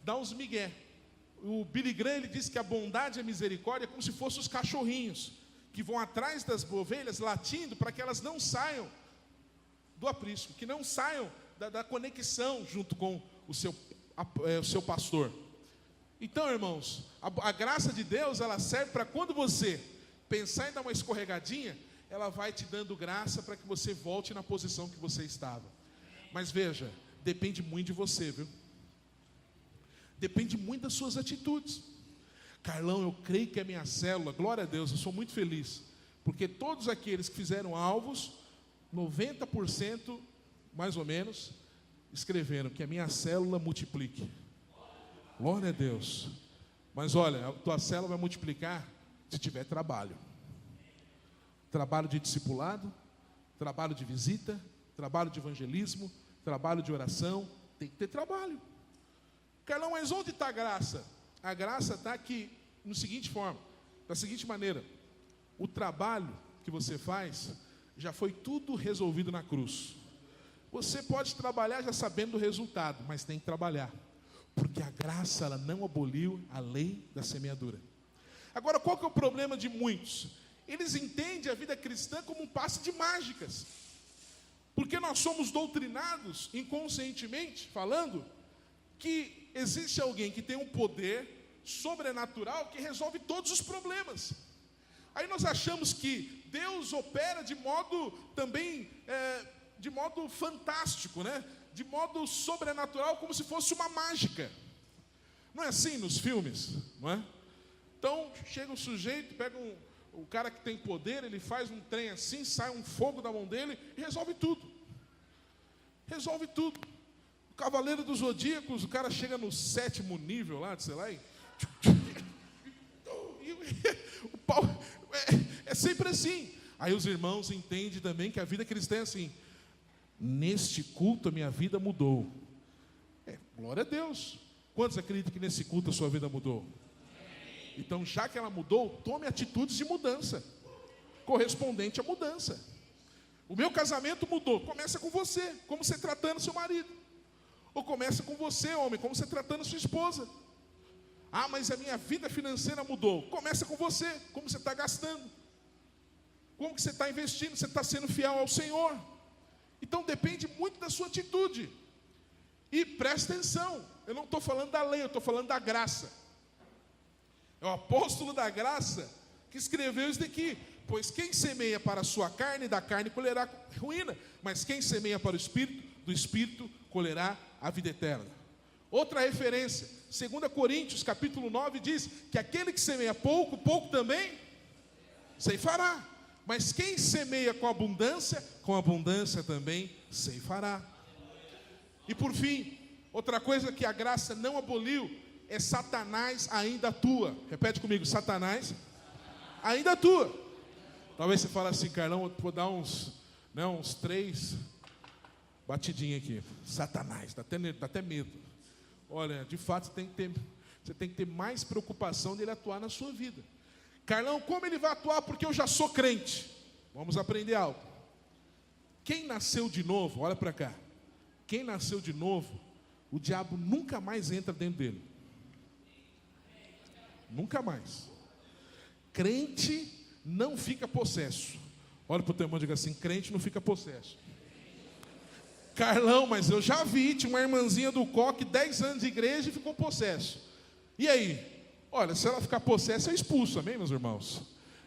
dar uns migué. O Billy Graham, ele disse que a bondade e a misericórdia é como se fossem os cachorrinhos, que vão atrás das ovelhas latindo para que elas não saiam do aprisco, que não saiam da conexão junto com o seu pastor. Então, irmãos, a graça de Deus, ela serve para quando você pensar em dar uma escorregadinha, ela vai te dando graça para que você volte na posição que você estava. Mas veja, depende muito de você, viu? Depende muito das suas atitudes. Carlão, eu creio que a minha célula, glória a Deus, eu sou muito feliz, porque todos aqueles que fizeram alvos, 90% mais ou menos, escreveram que a minha célula multiplique. Glória a Deus. Mas olha, a tua célula vai multiplicar se tiver trabalho. Trabalho de discipulado, trabalho de visita, trabalho de evangelismo, trabalho de oração. Tem que ter trabalho. Carlão, mas onde está a graça? A graça está aqui, da seguinte maneira: o trabalho que você faz já foi tudo resolvido na cruz. Você pode trabalhar já sabendo do resultado, mas tem que trabalhar, porque a graça, ela não aboliu a lei da semeadura. Agora, qual que é o problema de muitos? Eles entendem a vida cristã como um passe de mágicas, porque nós somos doutrinados, inconscientemente falando, que existe alguém que tem um poder sobrenatural que resolve todos os problemas. Aí nós achamos que Deus opera de modo também, de modo fantástico, de modo sobrenatural, como se fosse uma mágica. Não é assim nos filmes, não é? Então chega um sujeito, pega o cara que tem poder, ele faz um trem assim, sai um fogo da mão dele e resolve tudo. Resolve tudo. O Cavaleiro dos Zodíacos, o cara chega no 7º nível lá, sei lá, e o pau é sempre assim. Aí os irmãos entendem também que a vida cristã é assim: neste culto a minha vida mudou. Glória a Deus. Quantos acreditam que nesse culto a sua vida mudou? Então, já que ela mudou, tome atitudes de mudança, correspondente à mudança. O meu casamento mudou. Começa com você, como você tratando seu marido. Ou começa com você, homem, como você tratando sua esposa. Ah, mas a minha vida financeira mudou. Começa com você, como você está gastando. Como que você está investindo, você está sendo fiel ao Senhor. Então depende muito da sua atitude. E presta atenção, eu não estou falando da lei, eu estou falando da graça. É o apóstolo da graça que escreveu isso daqui: pois quem semeia para a sua carne, da carne colherá ruína, mas quem semeia para o Espírito, do Espírito colherá a vida eterna. Outra referência, 2 Coríntios capítulo 9 diz que aquele que semeia pouco, pouco também ceifará. Mas quem semeia com abundância também ceifará. E por fim, outra coisa que a graça não aboliu é Satanás ainda atua. Repete comigo, Satanás ainda atua. Talvez você fale assim, Carlão, vou dar uns 3 batidinhas aqui. Satanás, dá até medo. Olha, de fato você tem que ter mais preocupação dele atuar na sua vida. Carlão, como ele vai atuar? Porque eu já sou crente. Vamos aprender algo. Quem nasceu de novo, olha para cá. Quem nasceu de novo, o diabo nunca mais entra dentro dele. Nunca mais. Crente não fica possesso. Olha para o teu irmão e diga assim: crente não fica possesso. Carlão, mas eu já vi, tinha uma irmãzinha do coque, 10 anos de igreja e ficou possesso. E aí? Olha, se ela ficar possessa, é expulso, amém, meus irmãos?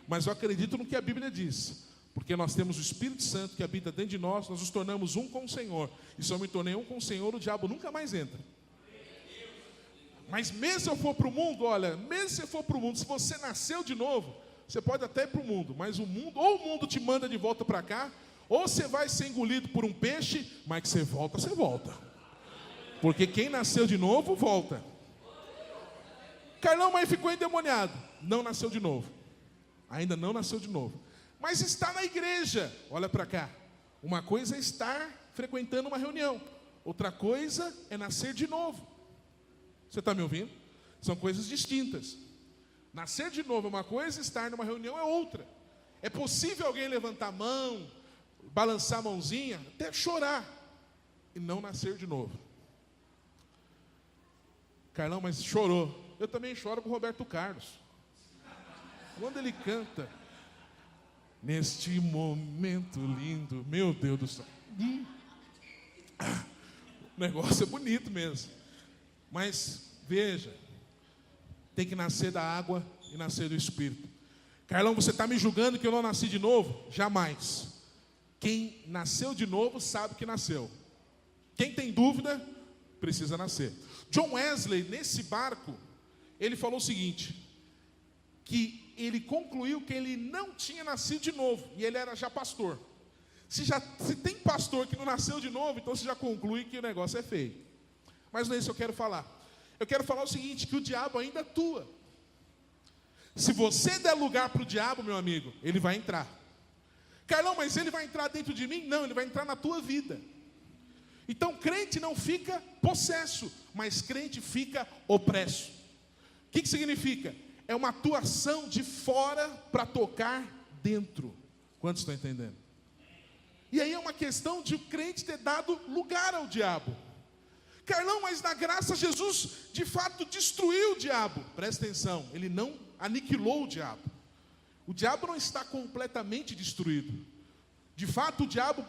Mas eu acredito no que a Bíblia diz, porque nós temos o Espírito Santo que habita dentro de nós nos tornamos um com o Senhor. E se eu me tornei um com o Senhor, o diabo nunca mais entra. Mas mesmo se eu for para o mundo, olha, mesmo se eu for para o mundo, se você nasceu de novo, você pode até ir para o mundo, mas o mundo, ou o mundo te manda de volta para cá, ou você vai ser engolido por um peixe, mas que você volta. Porque quem nasceu de novo, volta. Carlão, mas ficou endemoniado. Não nasceu de novo. Ainda não nasceu de novo. Mas está na igreja. Olha para cá. Uma coisa é estar frequentando uma reunião. Outra coisa é nascer de novo. Você está me ouvindo? São coisas distintas. Nascer de novo é uma coisa, estar numa reunião é outra. É possível alguém levantar a mão, balançar a mãozinha, até chorar, e não nascer de novo. Carlão, mas chorou. Eu também choro com o Roberto Carlos. Quando ele canta, neste momento lindo, meu Deus do céu. O negócio é bonito mesmo. Mas, veja, tem que nascer da água e nascer do Espírito. Carlão, você está me julgando que eu não nasci de novo? Jamais. Quem nasceu de novo sabe que nasceu. Quem tem dúvida, precisa nascer. John Wesley, nesse barco, ele falou o seguinte, que ele concluiu que ele não tinha nascido de novo, e ele era já pastor. Se tem pastor que não nasceu de novo, então você já conclui que o negócio é feio. Mas não é isso que eu quero falar. Eu quero falar o seguinte, que o diabo ainda atua. Se você der lugar para o diabo, meu amigo, ele vai entrar. Carlão, mas ele vai entrar dentro de mim? Não, ele vai entrar na tua vida. Então crente não fica possesso, mas crente fica opresso. O que significa? É uma atuação de fora para tocar dentro. Quantos estão entendendo? E aí é uma questão de o crente ter dado lugar ao diabo. Carlão, mas na graça Jesus de fato destruiu o diabo. Presta atenção, ele não aniquilou o diabo. O diabo não está completamente destruído. De fato, o diabo,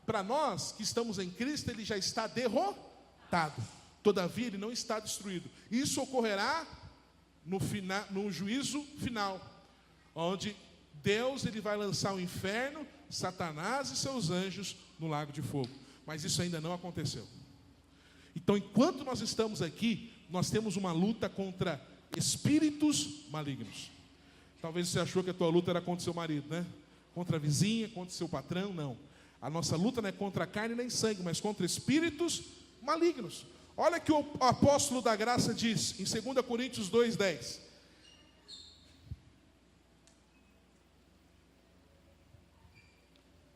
para nós que estamos em Cristo, ele já está derrotado. Todavia, ele não está destruído. Isso ocorrerá no juízo final, onde Deus ele vai lançar o inferno, Satanás e seus anjos no lago de fogo. Mas isso ainda não aconteceu. Então, enquanto nós estamos aqui, nós temos uma luta contra espíritos malignos. Talvez você achou que a tua luta era contra o seu marido, né? Contra a vizinha, contra o seu patrão, não. A nossa luta não é contra a carne nem sangue, mas contra espíritos malignos. Olha que o apóstolo da graça diz, em 2 Coríntios 2:10.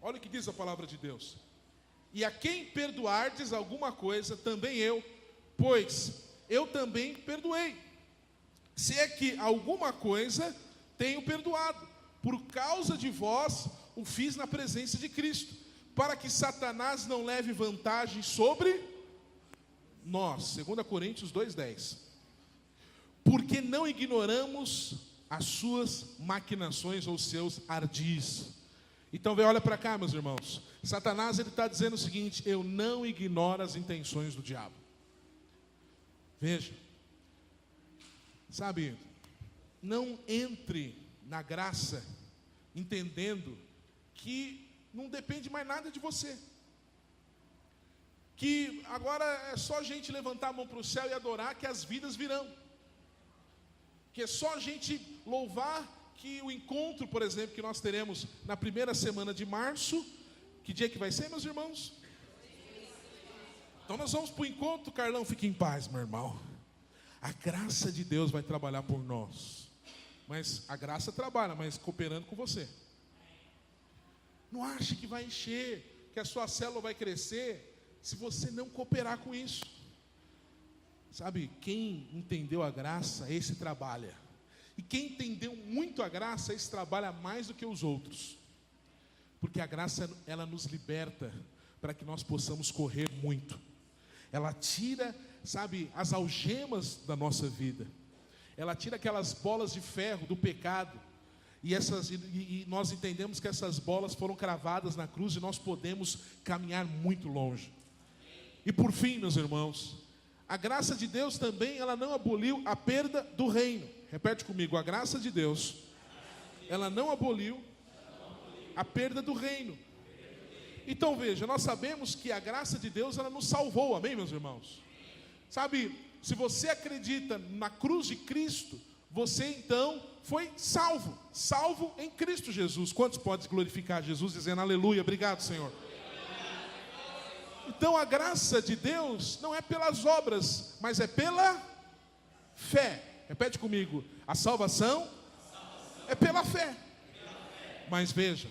Olha o que diz a palavra de Deus. E a quem perdoardes alguma coisa, também eu, pois eu também perdoei. Se é que alguma coisa tenho perdoado, por causa de vós o fiz na presença de Cristo, para que Satanás não leve vantagem sobre nós. 2 Coríntios 2:10. Porque não ignoramos as suas maquinações ou seus ardis. Então olha para cá, meus irmãos. Satanás ele está dizendo o seguinte: eu não ignoro as intenções do diabo. Veja, sabe, não entre na graça entendendo que não depende mais nada de você, que agora é só a gente levantar a mão para o céu e adorar que as vidas virão. Que é só a gente louvar que o encontro, por exemplo, que nós teremos na primeira semana de março, que dia que vai ser, meus irmãos? Então nós vamos para o encontro, Carlão, fique em paz, meu irmão. A graça de Deus vai trabalhar por nós. Mas a graça trabalha, mas cooperando com você. Não ache que vai encher, que a sua célula vai crescer, se você não cooperar com isso. Sabe, quem entendeu a graça, esse trabalha. E quem entendeu muito a graça, esse trabalha mais do que os outros. Porque a graça, ela nos liberta para que nós possamos correr muito. Ela tira, sabe, as algemas da nossa vida. Ela tira aquelas bolas de ferro do pecado. E nós entendemos que essas bolas foram cravadas na cruz e nós podemos caminhar muito longe. E por fim, meus irmãos, a graça de Deus também, ela não aboliu a perda do reino. Repete comigo, a graça de Deus, ela não aboliu a perda do reino. Então veja, nós sabemos que a graça de Deus, ela nos salvou, amém, meus irmãos? Sabe, se você acredita na cruz de Cristo, você então foi salvo, salvo em Cristo Jesus. Quantos podem glorificar Jesus dizendo aleluia, obrigado, Senhor? Então a graça de Deus não é pelas obras, mas é pela fé. Repete comigo, a salvação é pela fé. Mas veja,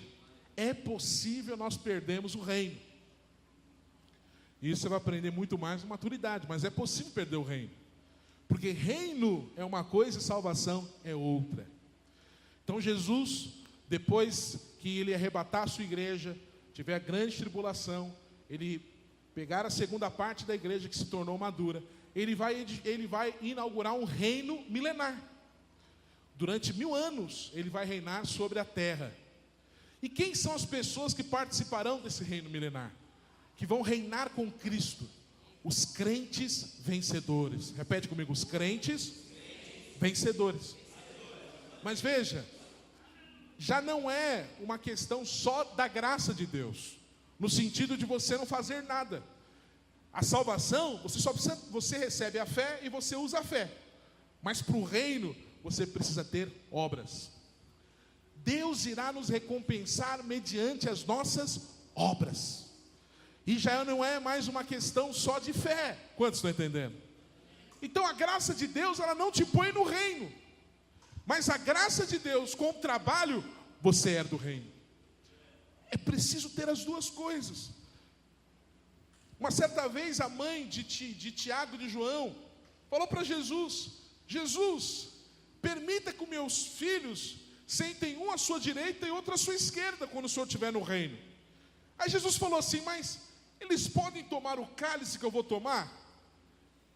é possível nós perdermos o reino. Isso você vai aprender muito mais com maturidade, mas é possível perder o reino. Porque reino é uma coisa e salvação é outra. Então Jesus, depois que ele arrebatar a sua igreja, tiver a grande tribulação, ele pegar a segunda parte da igreja que se tornou madura, ele vai inaugurar um reino milenar. Durante 1000 anos ele vai reinar sobre a terra. E quem são as pessoas que participarão desse reino milenar? Que vão reinar com Cristo? Os crentes vencedores. Repete comigo, os crentes vencedores. Mas veja, já não é uma questão só da graça de Deus, no sentido de você não fazer nada. A salvação, você recebe a fé e você usa a fé. Mas para o reino, você precisa ter obras. Deus irá nos recompensar mediante as nossas obras. E já não é mais uma questão só de fé. Quantos estão entendendo? Então a graça de Deus, ela não te põe no reino. Mas a graça de Deus com o trabalho, você é do reino. É preciso ter as duas coisas. Uma certa vez a mãe de Tiago e de João falou para Jesus: Jesus, permita que meus filhos sentem um à sua direita e outro à sua esquerda quando o Senhor estiver no reino. Aí Jesus falou assim: mas eles podem tomar o cálice que eu vou tomar?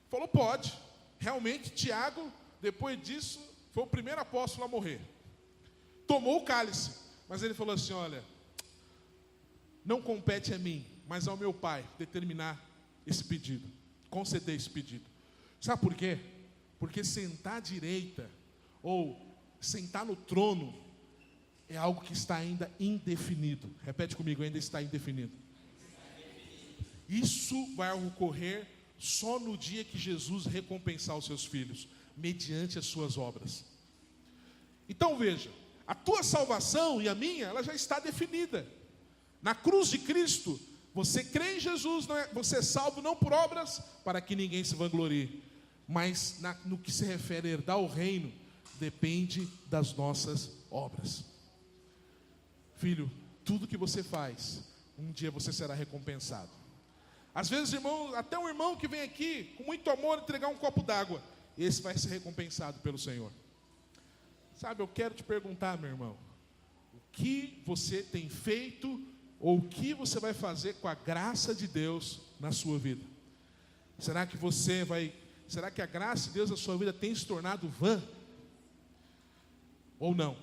Falou, pode. Realmente Tiago, depois disso, foi o primeiro apóstolo a morrer. Tomou o cálice, mas ele falou assim: olha, não compete a mim, mas ao meu Pai determinar esse pedido, conceder esse pedido. Sabe por quê? Porque sentar à direita ou sentar no trono é algo que está ainda indefinido. Repete comigo, ainda está indefinido. Isso vai ocorrer só no dia que Jesus recompensar os seus filhos, mediante as suas obras. Então veja, a tua salvação e a minha, ela já está definida. Na cruz de Cristo, você crê em Jesus, você é salvo não por obras, para que ninguém se vanglorie, mas no que se refere a herdar o reino, depende das nossas obras. Filho, tudo que você faz, um dia você será recompensado. Às vezes, irmão, até um irmão que vem aqui com muito amor entregar um copo d'água, esse vai ser recompensado pelo Senhor. Sabe, eu quero te perguntar, meu irmão, o que você tem feito ou o que você vai fazer com a graça de Deus na sua vida? Será que a graça de Deus na sua vida tem se tornado vã? Ou não?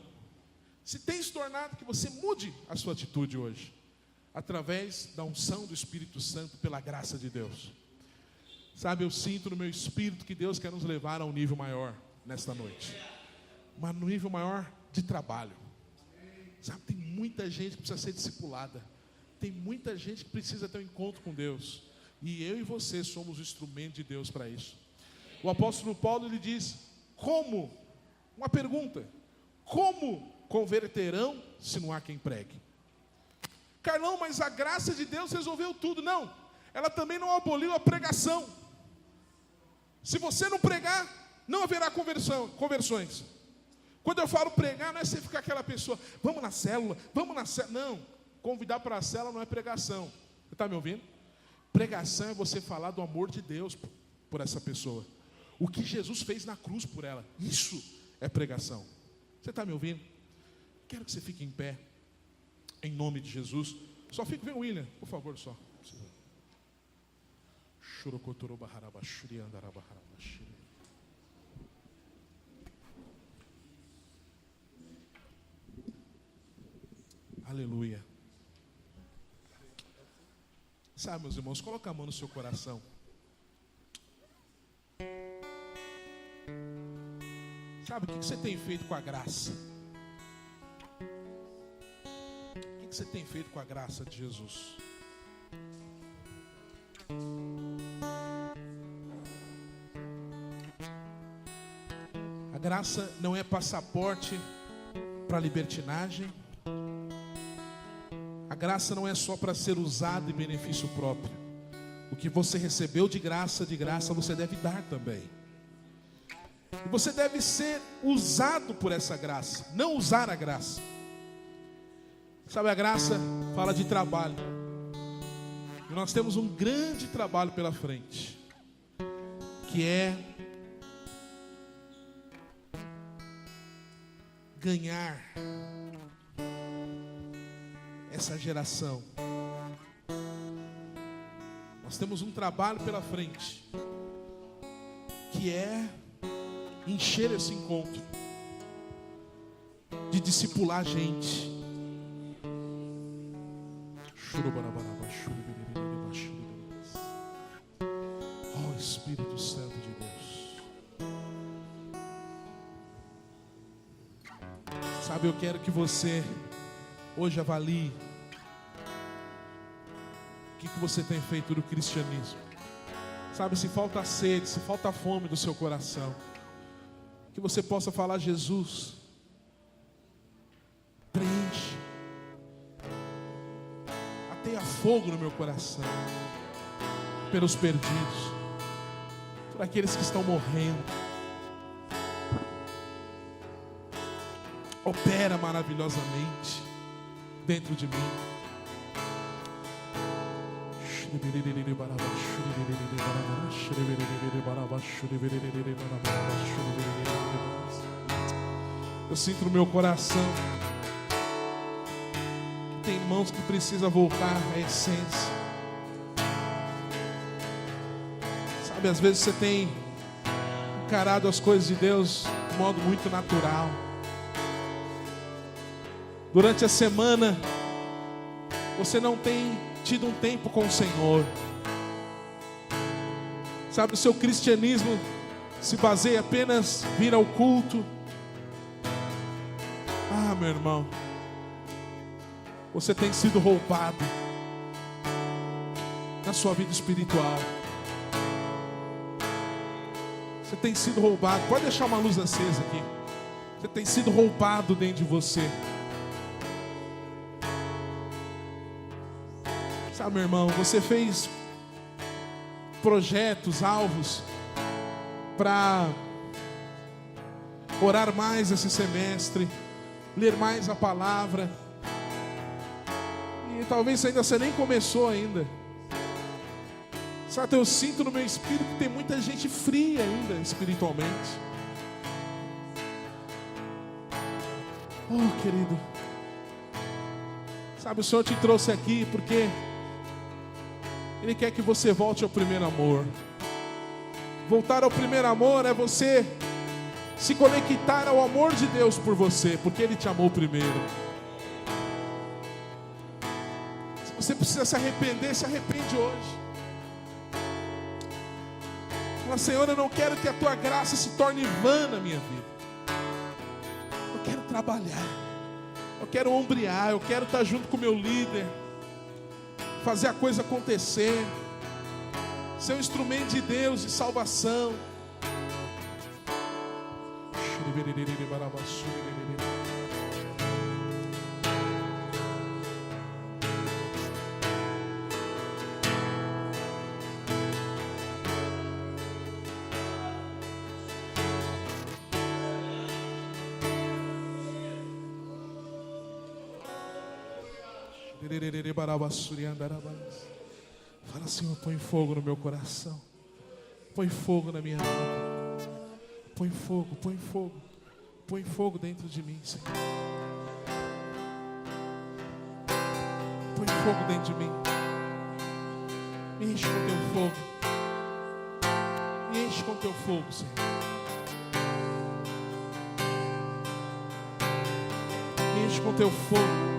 Se tem se tornado, que você mude a sua atitude hoje, através da unção do Espírito Santo, pela graça de Deus. Sabe, eu sinto no meu espírito que Deus quer nos levar a um nível maior nesta noite, mas no nível maior de trabalho. Sabe, tem muita gente que precisa ser discipulada, tem muita gente que precisa ter um encontro com Deus, E eu e você somos o instrumento de Deus para isso. O apóstolo Paulo, ele diz, como? Uma pergunta. Como converterão se não há quem pregue? Carlão, mas a graça de Deus resolveu tudo. Não, ela também não aboliu a pregação. Se você não pregar, não haverá conversões. Quando eu falo pregar, não é você ficar aquela pessoa, vamos na célula. Não, convidar para a célula não é pregação. Você está me ouvindo? Pregação é você falar do amor de Deus por essa pessoa. O que Jesus fez na cruz por ela. Isso é pregação. Você está me ouvindo? Quero que você fique em pé. Em nome de Jesus. Só fique, vem William, por favor, só. Aleluia. Sabe, meus irmãos, coloca a mão no seu coração. Sabe, o que você tem feito com a graça? O que você tem feito com a graça de Jesus? A graça não é passaporte para libertinagem. A graça não é só para ser usado em benefício próprio. O que você recebeu de graça você deve dar também. E você deve ser usado por essa graça, não usar a graça. Sabe, a graça fala de trabalho. E nós temos um grande trabalho pela frente, que é ganhar essa geração. Nós temos um trabalho pela frente, que é encher esse encontro, de discipular a gente. Oh, Espírito Santo de Deus. Sabe, eu quero que você hoje avalie o que você tem feito do cristianismo. Sabe, se falta sede, se falta fome do seu coração, que você possa falar: Jesus, preenche, ateia fogo no meu coração, pelos perdidos, por aqueles que estão morrendo. Opera maravilhosamente dentro de mim. Eu sinto no meu coração que tem mãos que precisam voltar à essência. Sabe, às vezes você tem encarado as coisas de Deus de modo muito natural. Durante a semana você não tem tido um tempo com o Senhor. Sabe, o seu cristianismo se baseia apenas em vir ao culto. Ah, meu irmão, você tem sido roubado na sua vida espiritual. Você tem sido roubado. Pode deixar uma luz acesa aqui. Você tem sido roubado dentro de você. Sabe, meu irmão, você fez projetos, alvos para orar mais esse semestre, ler mais a palavra, e talvez ainda você nem começou ainda. Sabe, eu sinto no meu espírito que tem muita gente fria ainda espiritualmente. Oh, querido, sabe, o Senhor te trouxe aqui porque Ele quer que você volte ao primeiro amor. Voltar ao primeiro amor é você se conectar ao amor de Deus por você, porque Ele te amou primeiro. Se você precisa se arrepender, se arrepende hoje. Fala: Senhor, eu não quero que a Tua graça se torne vã na minha vida. Eu quero trabalhar, eu quero ombrear, eu quero estar junto com o meu líder, fazer a coisa acontecer. ser um instrumento de Deus, de salvação. Fala, Senhor, põe fogo no meu coração. Põe fogo na minha vida. Põe fogo, põe fogo. Põe fogo dentro de mim, Senhor. Põe fogo dentro de mim. Me enche com teu fogo. Me enche com teu fogo, Senhor. Me enche com teu fogo.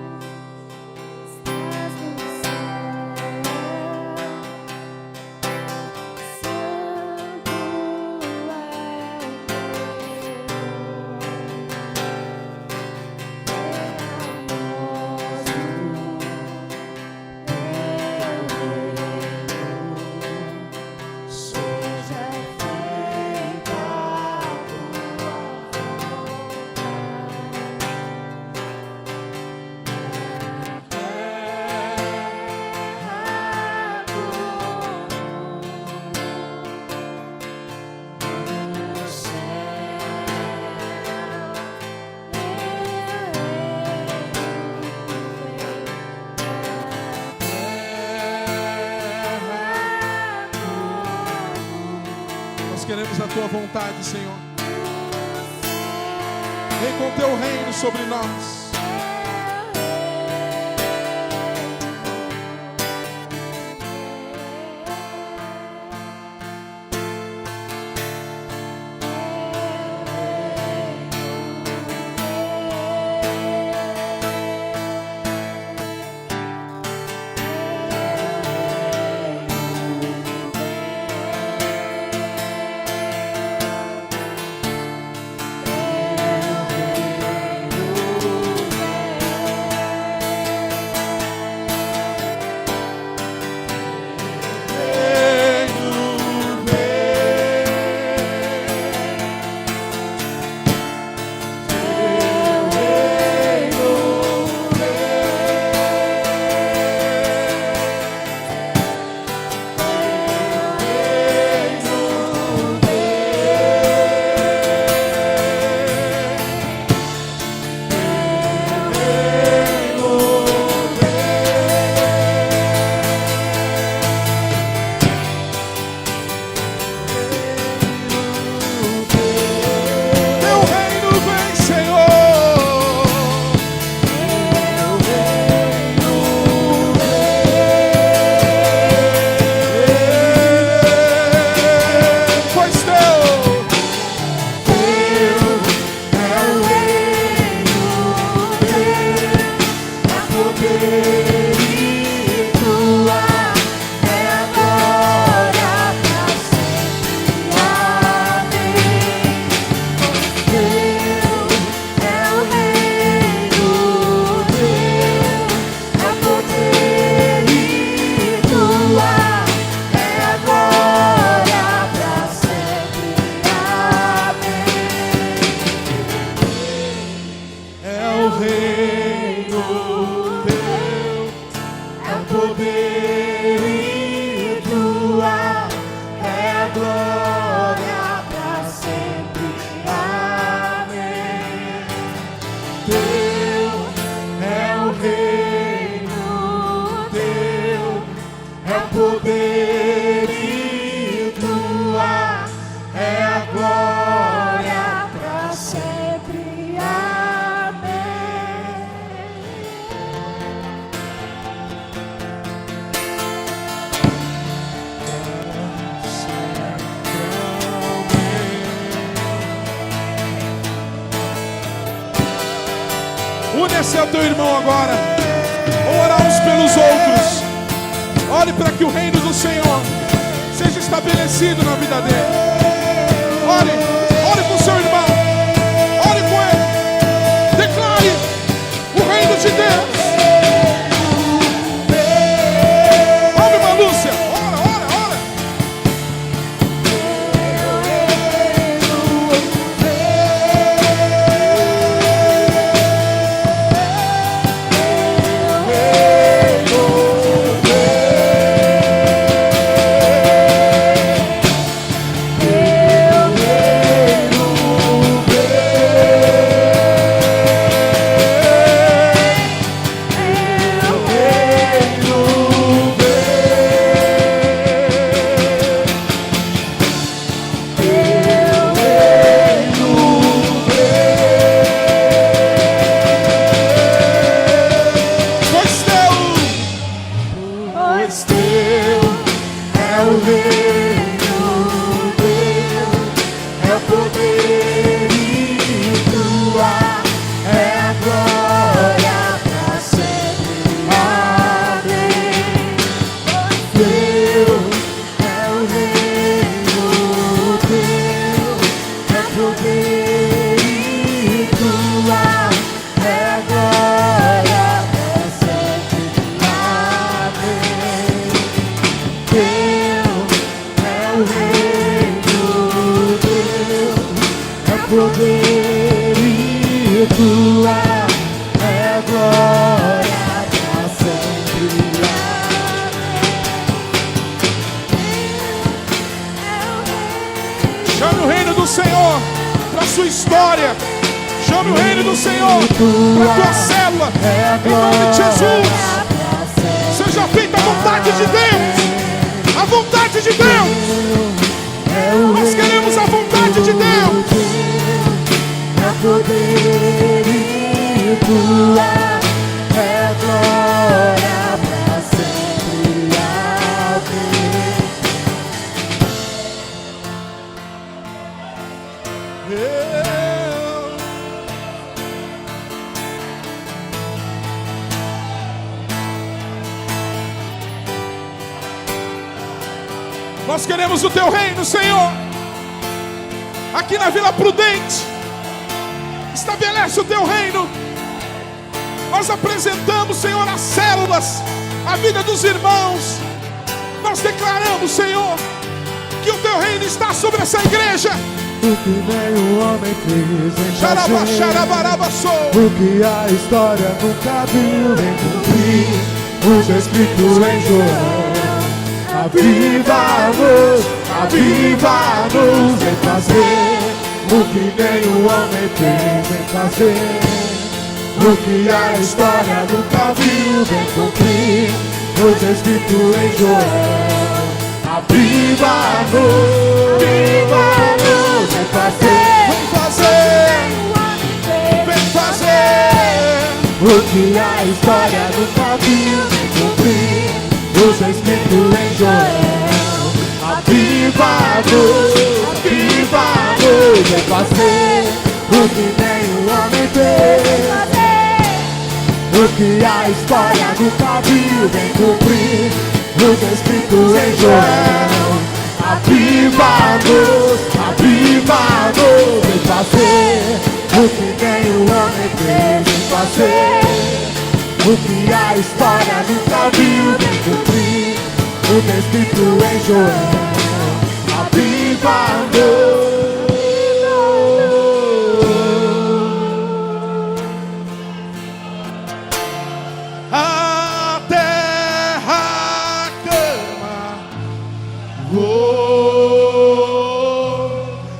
Queremos a tua vontade, Senhor. Vem com teu reino sobre nós. Une-se ao teu irmão agora. Vamos orar uns pelos outros. Ore para que o reino do Senhor seja estabelecido na vida dele. Ore com o seu irmão. Ore com ele. Declare o reino de Deus. Vamos, irmã Lúcia. Ora. glória pra sempre. Chame o reino do Senhor para sua história. Chame o reino do Senhor para tua célula. Em nome de Jesus. Seja feita a vontade de Deus. A vontade de Deus. Nós queremos a vontade de Deus. É poder e tua é glória pra sempre. Nós queremos o teu reino, Senhor. Aqui na Vila Prudente, estabelece o teu reino. Nós apresentamos, Senhor, as células, a vida dos irmãos. Nós declaramos, Senhor, que o teu reino está sobre essa igreja. O que nenhum homem fez em Xarabá, fazer, xarabaraba, sou. o que a história nunca viu em cumprir, o já escrito em Joel. Aviva-nos, aviva-nos em fazer o que nenhum homem fez em fazer, o que a história nunca viu em cumprir, o já escrito em Joel. Aviva-nos, aviva-nos em fazer, Vem fazer o que a história nunca viu em cumprir, o já escrito em Joel. Aviva-nos, aviva-nos em fazer o que nenhum homem fez, o que a história nunca viu em cumprir, o já escrito em Joel. Aviva-nos, aviva-nos em fazer o que nenhum homem fez em fazer, o que a história nunca viu nem cumprir, o que é escrito em Joel. Aviva-nos. a terra clama.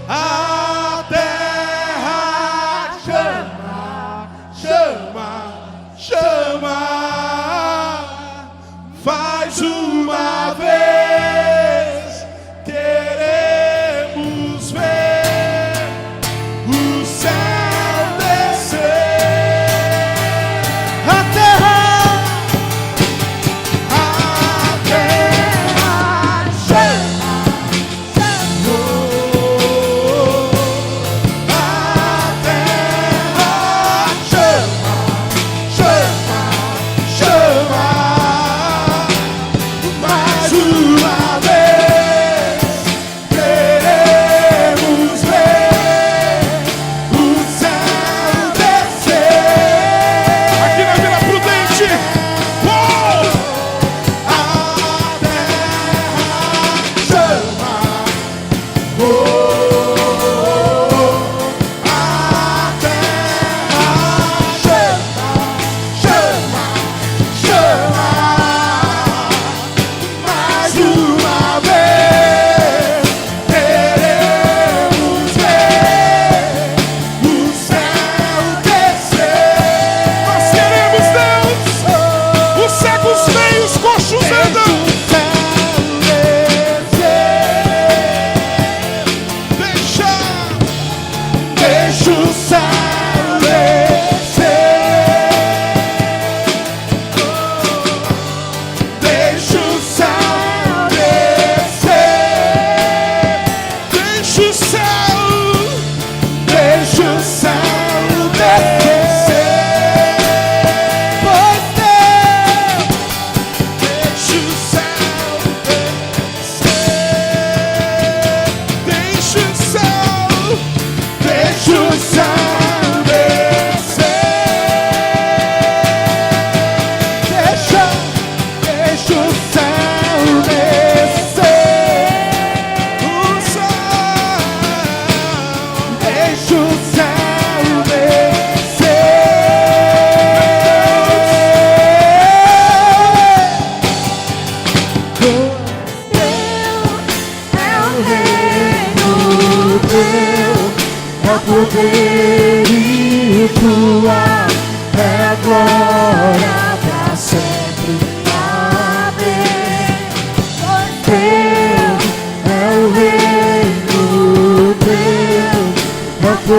A terra chama. Faz uma vez, queremos ver o céu descer. A terra chama. A terra chama.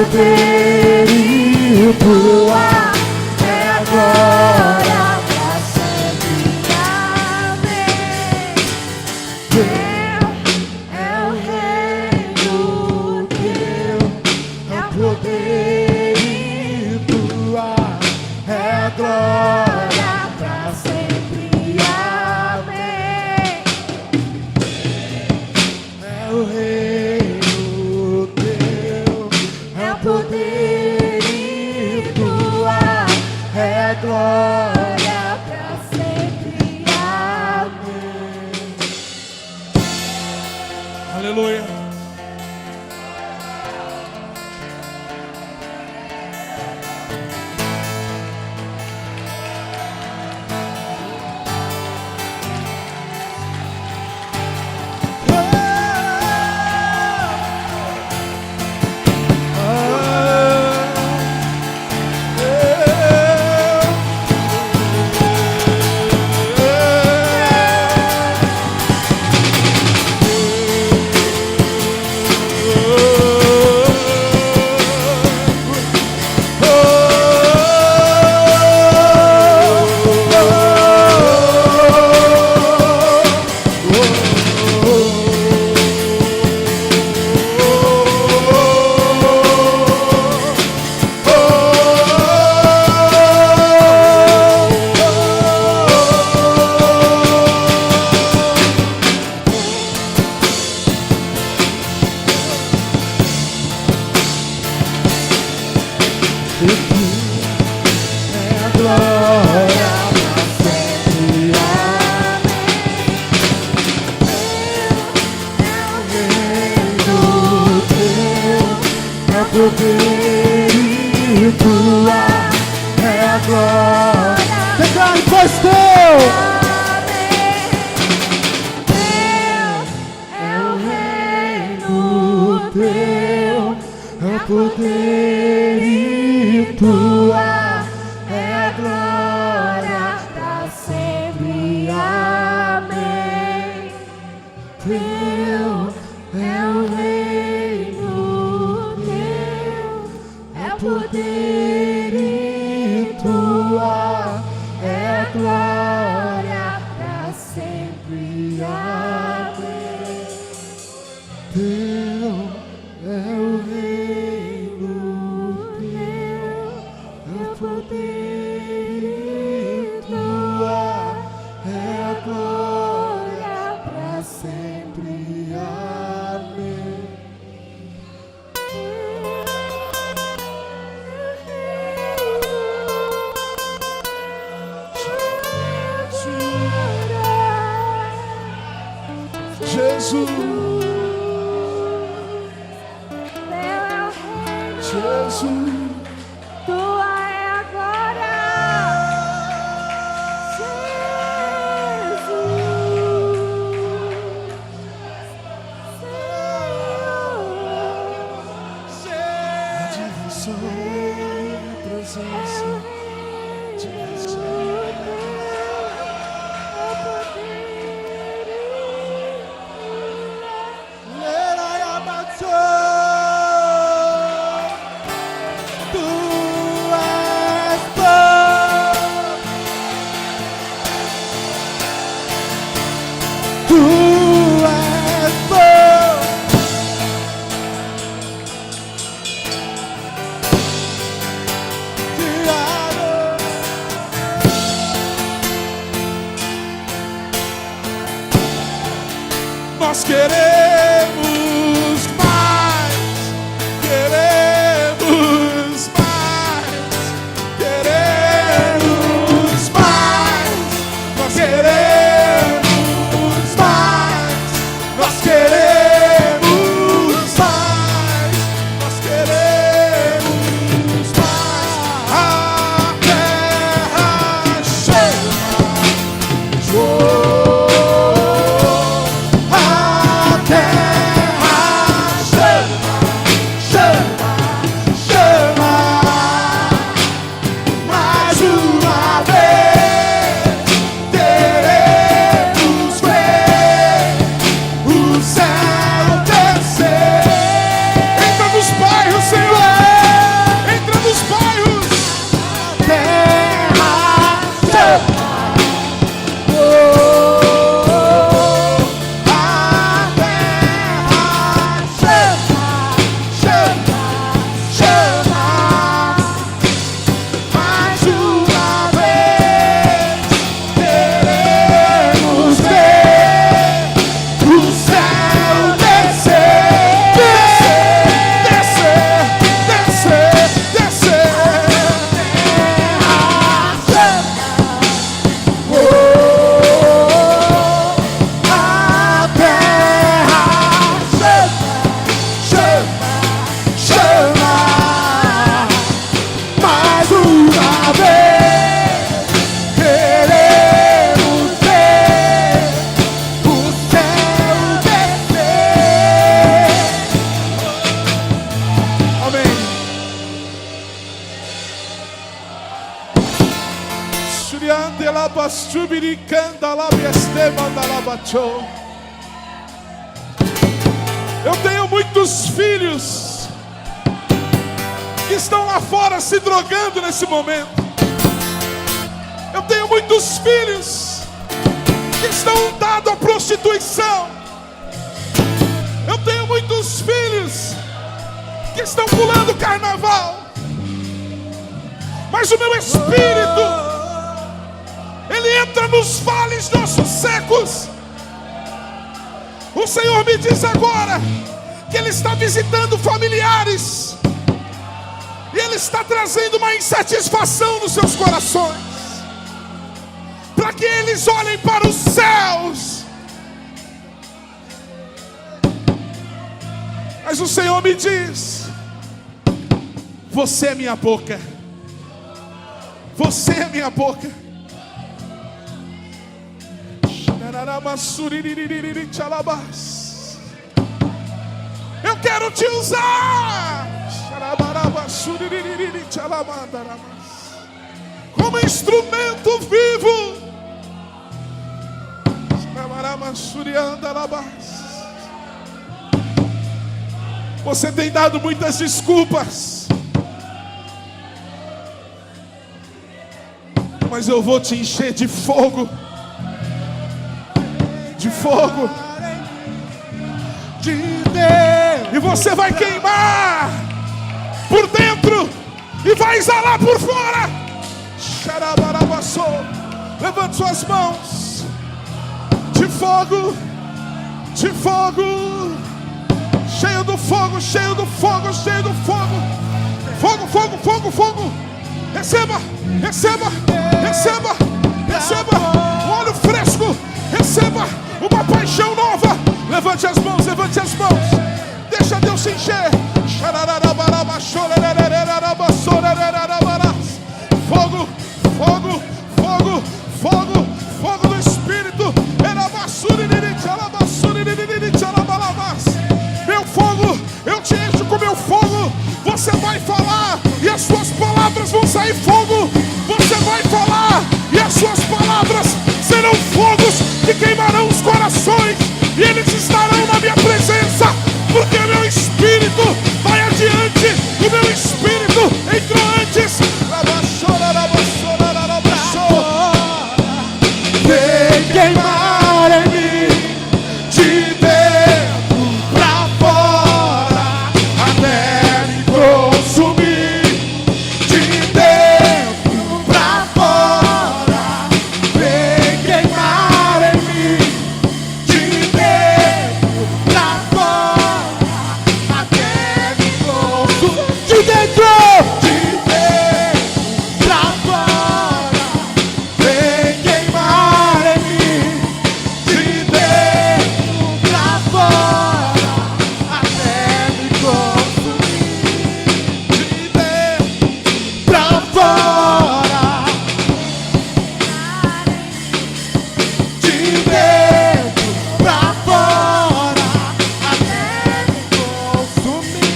poder e tua é a glória pra sempre. Amém. Teu é o reino, teu é o poder e tua é a glória pra sempre. Amém. É o reino teu, é o poder e tua é a glória pra sempre. Amém. Aleluia. Poder e tua é a glória. Declare, pois teu. É o reino teu, é o poder e tua é a glória pra sempre. Amém. Teu é o reino, poder e tua é a glória pra sempre. Amém. Teu é o reino, teu é o poder e tua é a glória pra sempre. Amém. Jesus, Jesus, tua é a glória, sou a presença de nós queremos mais, queremos mais, queremos mais, nós queremos mais, nós queremos mais, nós queremos mais. A terra cheia, a terra Eu tenho muitos filhos que estão lá fora se drogando nesse momento. Eu tenho muitos filhos que estão dados à prostituição. Eu tenho muitos filhos que estão pulando carnaval. Mas o meu espírito, ele entra nos vales de ossos secos. O Senhor me diz agora que Ele está visitando familiares e Ele está trazendo uma insatisfação nos seus corações, para que eles olhem para os céus. Mas o Senhor me diz: você é minha boca. Você é minha boca. Eu quero te usar como instrumento vivo. Você tem dado muitas desculpas, mas eu vou te encher de fogo. De fogo de Deus. E você vai queimar por dentro e vai exalar por fora. Levante suas mãos. De fogo, de fogo, cheio do fogo, cheio do fogo, cheio do fogo. Fogo, fogo, fogo, fogo. Receba, receba, receba, receba um óleo fresco. Receba uma paixão nova. Levante as mãos, levante as mãos. Deixa Deus se encher. Fogo, fogo, fogo, fogo, fogo do Espírito. Meu fogo, eu te encho com meu fogo. Você vai falar e as suas palavras vão sair fogo. Você vai falar e as suas palavras serão fogos que queimarão os corações, e eles estarão na minha presença, porque o meu Espírito vai adiante. O meu Espírito entrou antes. Vem queimar em mim, de dentro pra fora, até me consumir. De dentro pra fora, vem queimar em mim. De dentro pra fora, até me consumir. De dentro pra fora, vem queimar em mim. De dentro pra fora, até me consumir. De dentro pra fora, de dentro pra fora, até me consumir.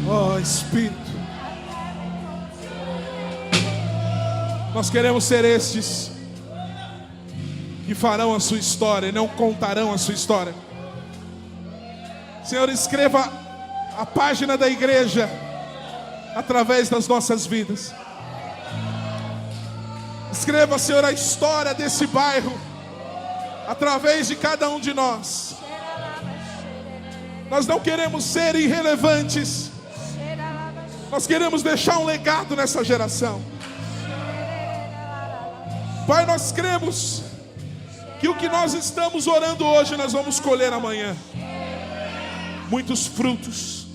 Oh Espírito, nós queremos ser estes que farão a sua história e não contarão a sua história. Senhor, escreva a página da igreja através das nossas vidas. Escreva, Senhor, a história desse bairro através de cada um de nós. Nós não queremos ser irrelevantes. Nós queremos deixar um legado nessa geração. Pai, nós cremos que o que nós estamos orando hoje, nós vamos colher amanhã. Muitos frutos.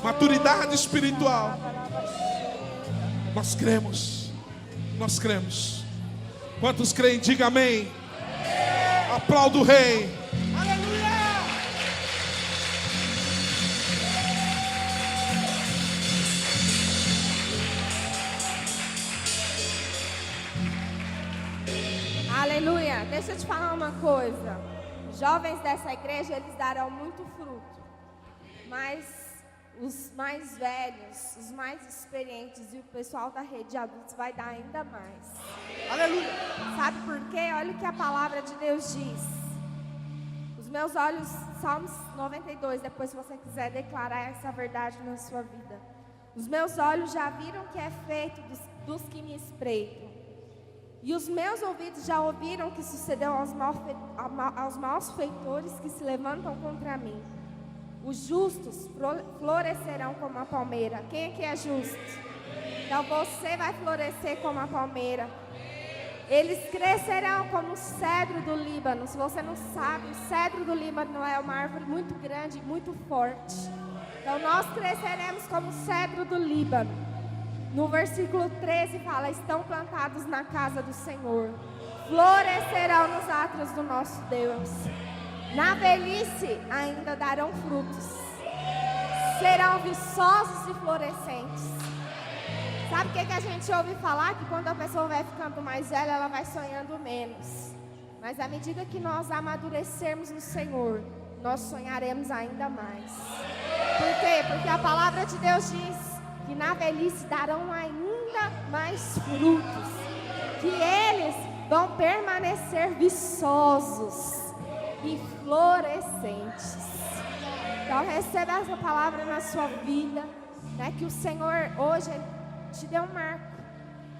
Maturidade espiritual. Nós cremos. Nós cremos. Quantos creem? Diga amém. Aplauda o Rei. Aleluia. Deixa eu te falar uma coisa. Jovens dessa igreja, eles darão muito fruto. Mas os mais velhos, os mais experientes e o pessoal da rede de adultos vai dar ainda mais. Aleluia. Sabe por quê? Olha o que a palavra de Deus diz. Os meus olhos, Salmos 92, depois se você quiser declarar essa verdade na sua vida. Os meus olhos já viram o que é feito dos que me espreitam. E os meus ouvidos já ouviram o que sucedeu aos malfeitores que se levantam contra mim. Os justos florescerão como a palmeira. Quem aqui é justo? Então você vai florescer como a palmeira. Eles crescerão como o cedro do Líbano. Se você não sabe, o cedro do Líbano é uma árvore muito grande e muito forte. Então nós cresceremos como o cedro do Líbano. No versículo 13 fala, estão plantados na casa do Senhor. Florescerão nos átrios do nosso Deus. Na velhice ainda darão frutos. Serão viçosos e florescentes. Sabe o que a gente ouve falar? Que quando a pessoa vai ficando mais velha, ela vai sonhando menos. Mas à medida que nós amadurecermos no Senhor, nós sonharemos ainda mais. Por quê? Porque a palavra de Deus diz que na velhice darão ainda mais frutos. Que eles vão permanecer viçosos e florescentes. Então receba essa palavra na sua vida, né? Que o Senhor hoje te deu um marco,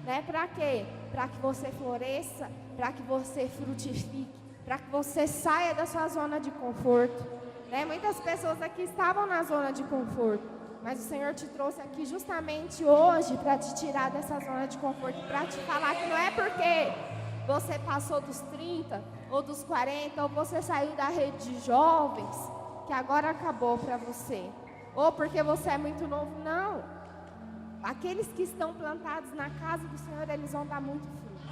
né? Para quê? Para que você floresça, para que você frutifique, para que você saia da sua zona de conforto, né? Muitas pessoas aqui estavam na zona de conforto, mas o Senhor te trouxe aqui justamente hoje para te tirar dessa zona de conforto, para te falar que não é porque você passou dos 30 ou dos 40 ou você saiu da rede de jovens que agora acabou para você, ou porque você é muito novo. Não. Aqueles que estão plantados na casa do Senhor, eles vão dar muito fruto.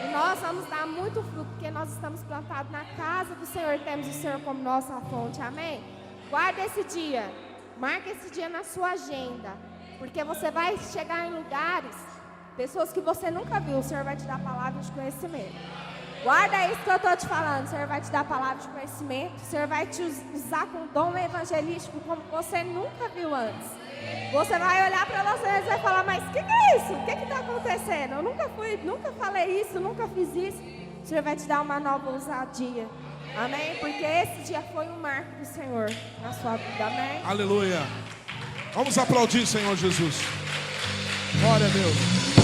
E nós vamos dar muito fruto, porque nós estamos plantados na casa do Senhor, temos o Senhor como nossa fonte, amém? Guarda esse dia, marca esse dia na sua agenda, porque você vai chegar em lugares, pessoas que você nunca viu, o Senhor vai te dar palavras de conhecimento. Guarda isso que eu estou te falando, o Senhor vai te dar palavras de conhecimento, o Senhor vai te usar com dom evangelístico como você nunca viu antes. Você vai olhar para você e vai falar, mas o que é isso? O que está acontecendo? Eu nunca falei isso, nunca fiz isso. O Senhor vai te dar uma nova ousadia. Amém? Porque esse dia foi um marco do Senhor na sua vida. Amém? Aleluia. Vamos aplaudir, Senhor Jesus. Glória a Deus.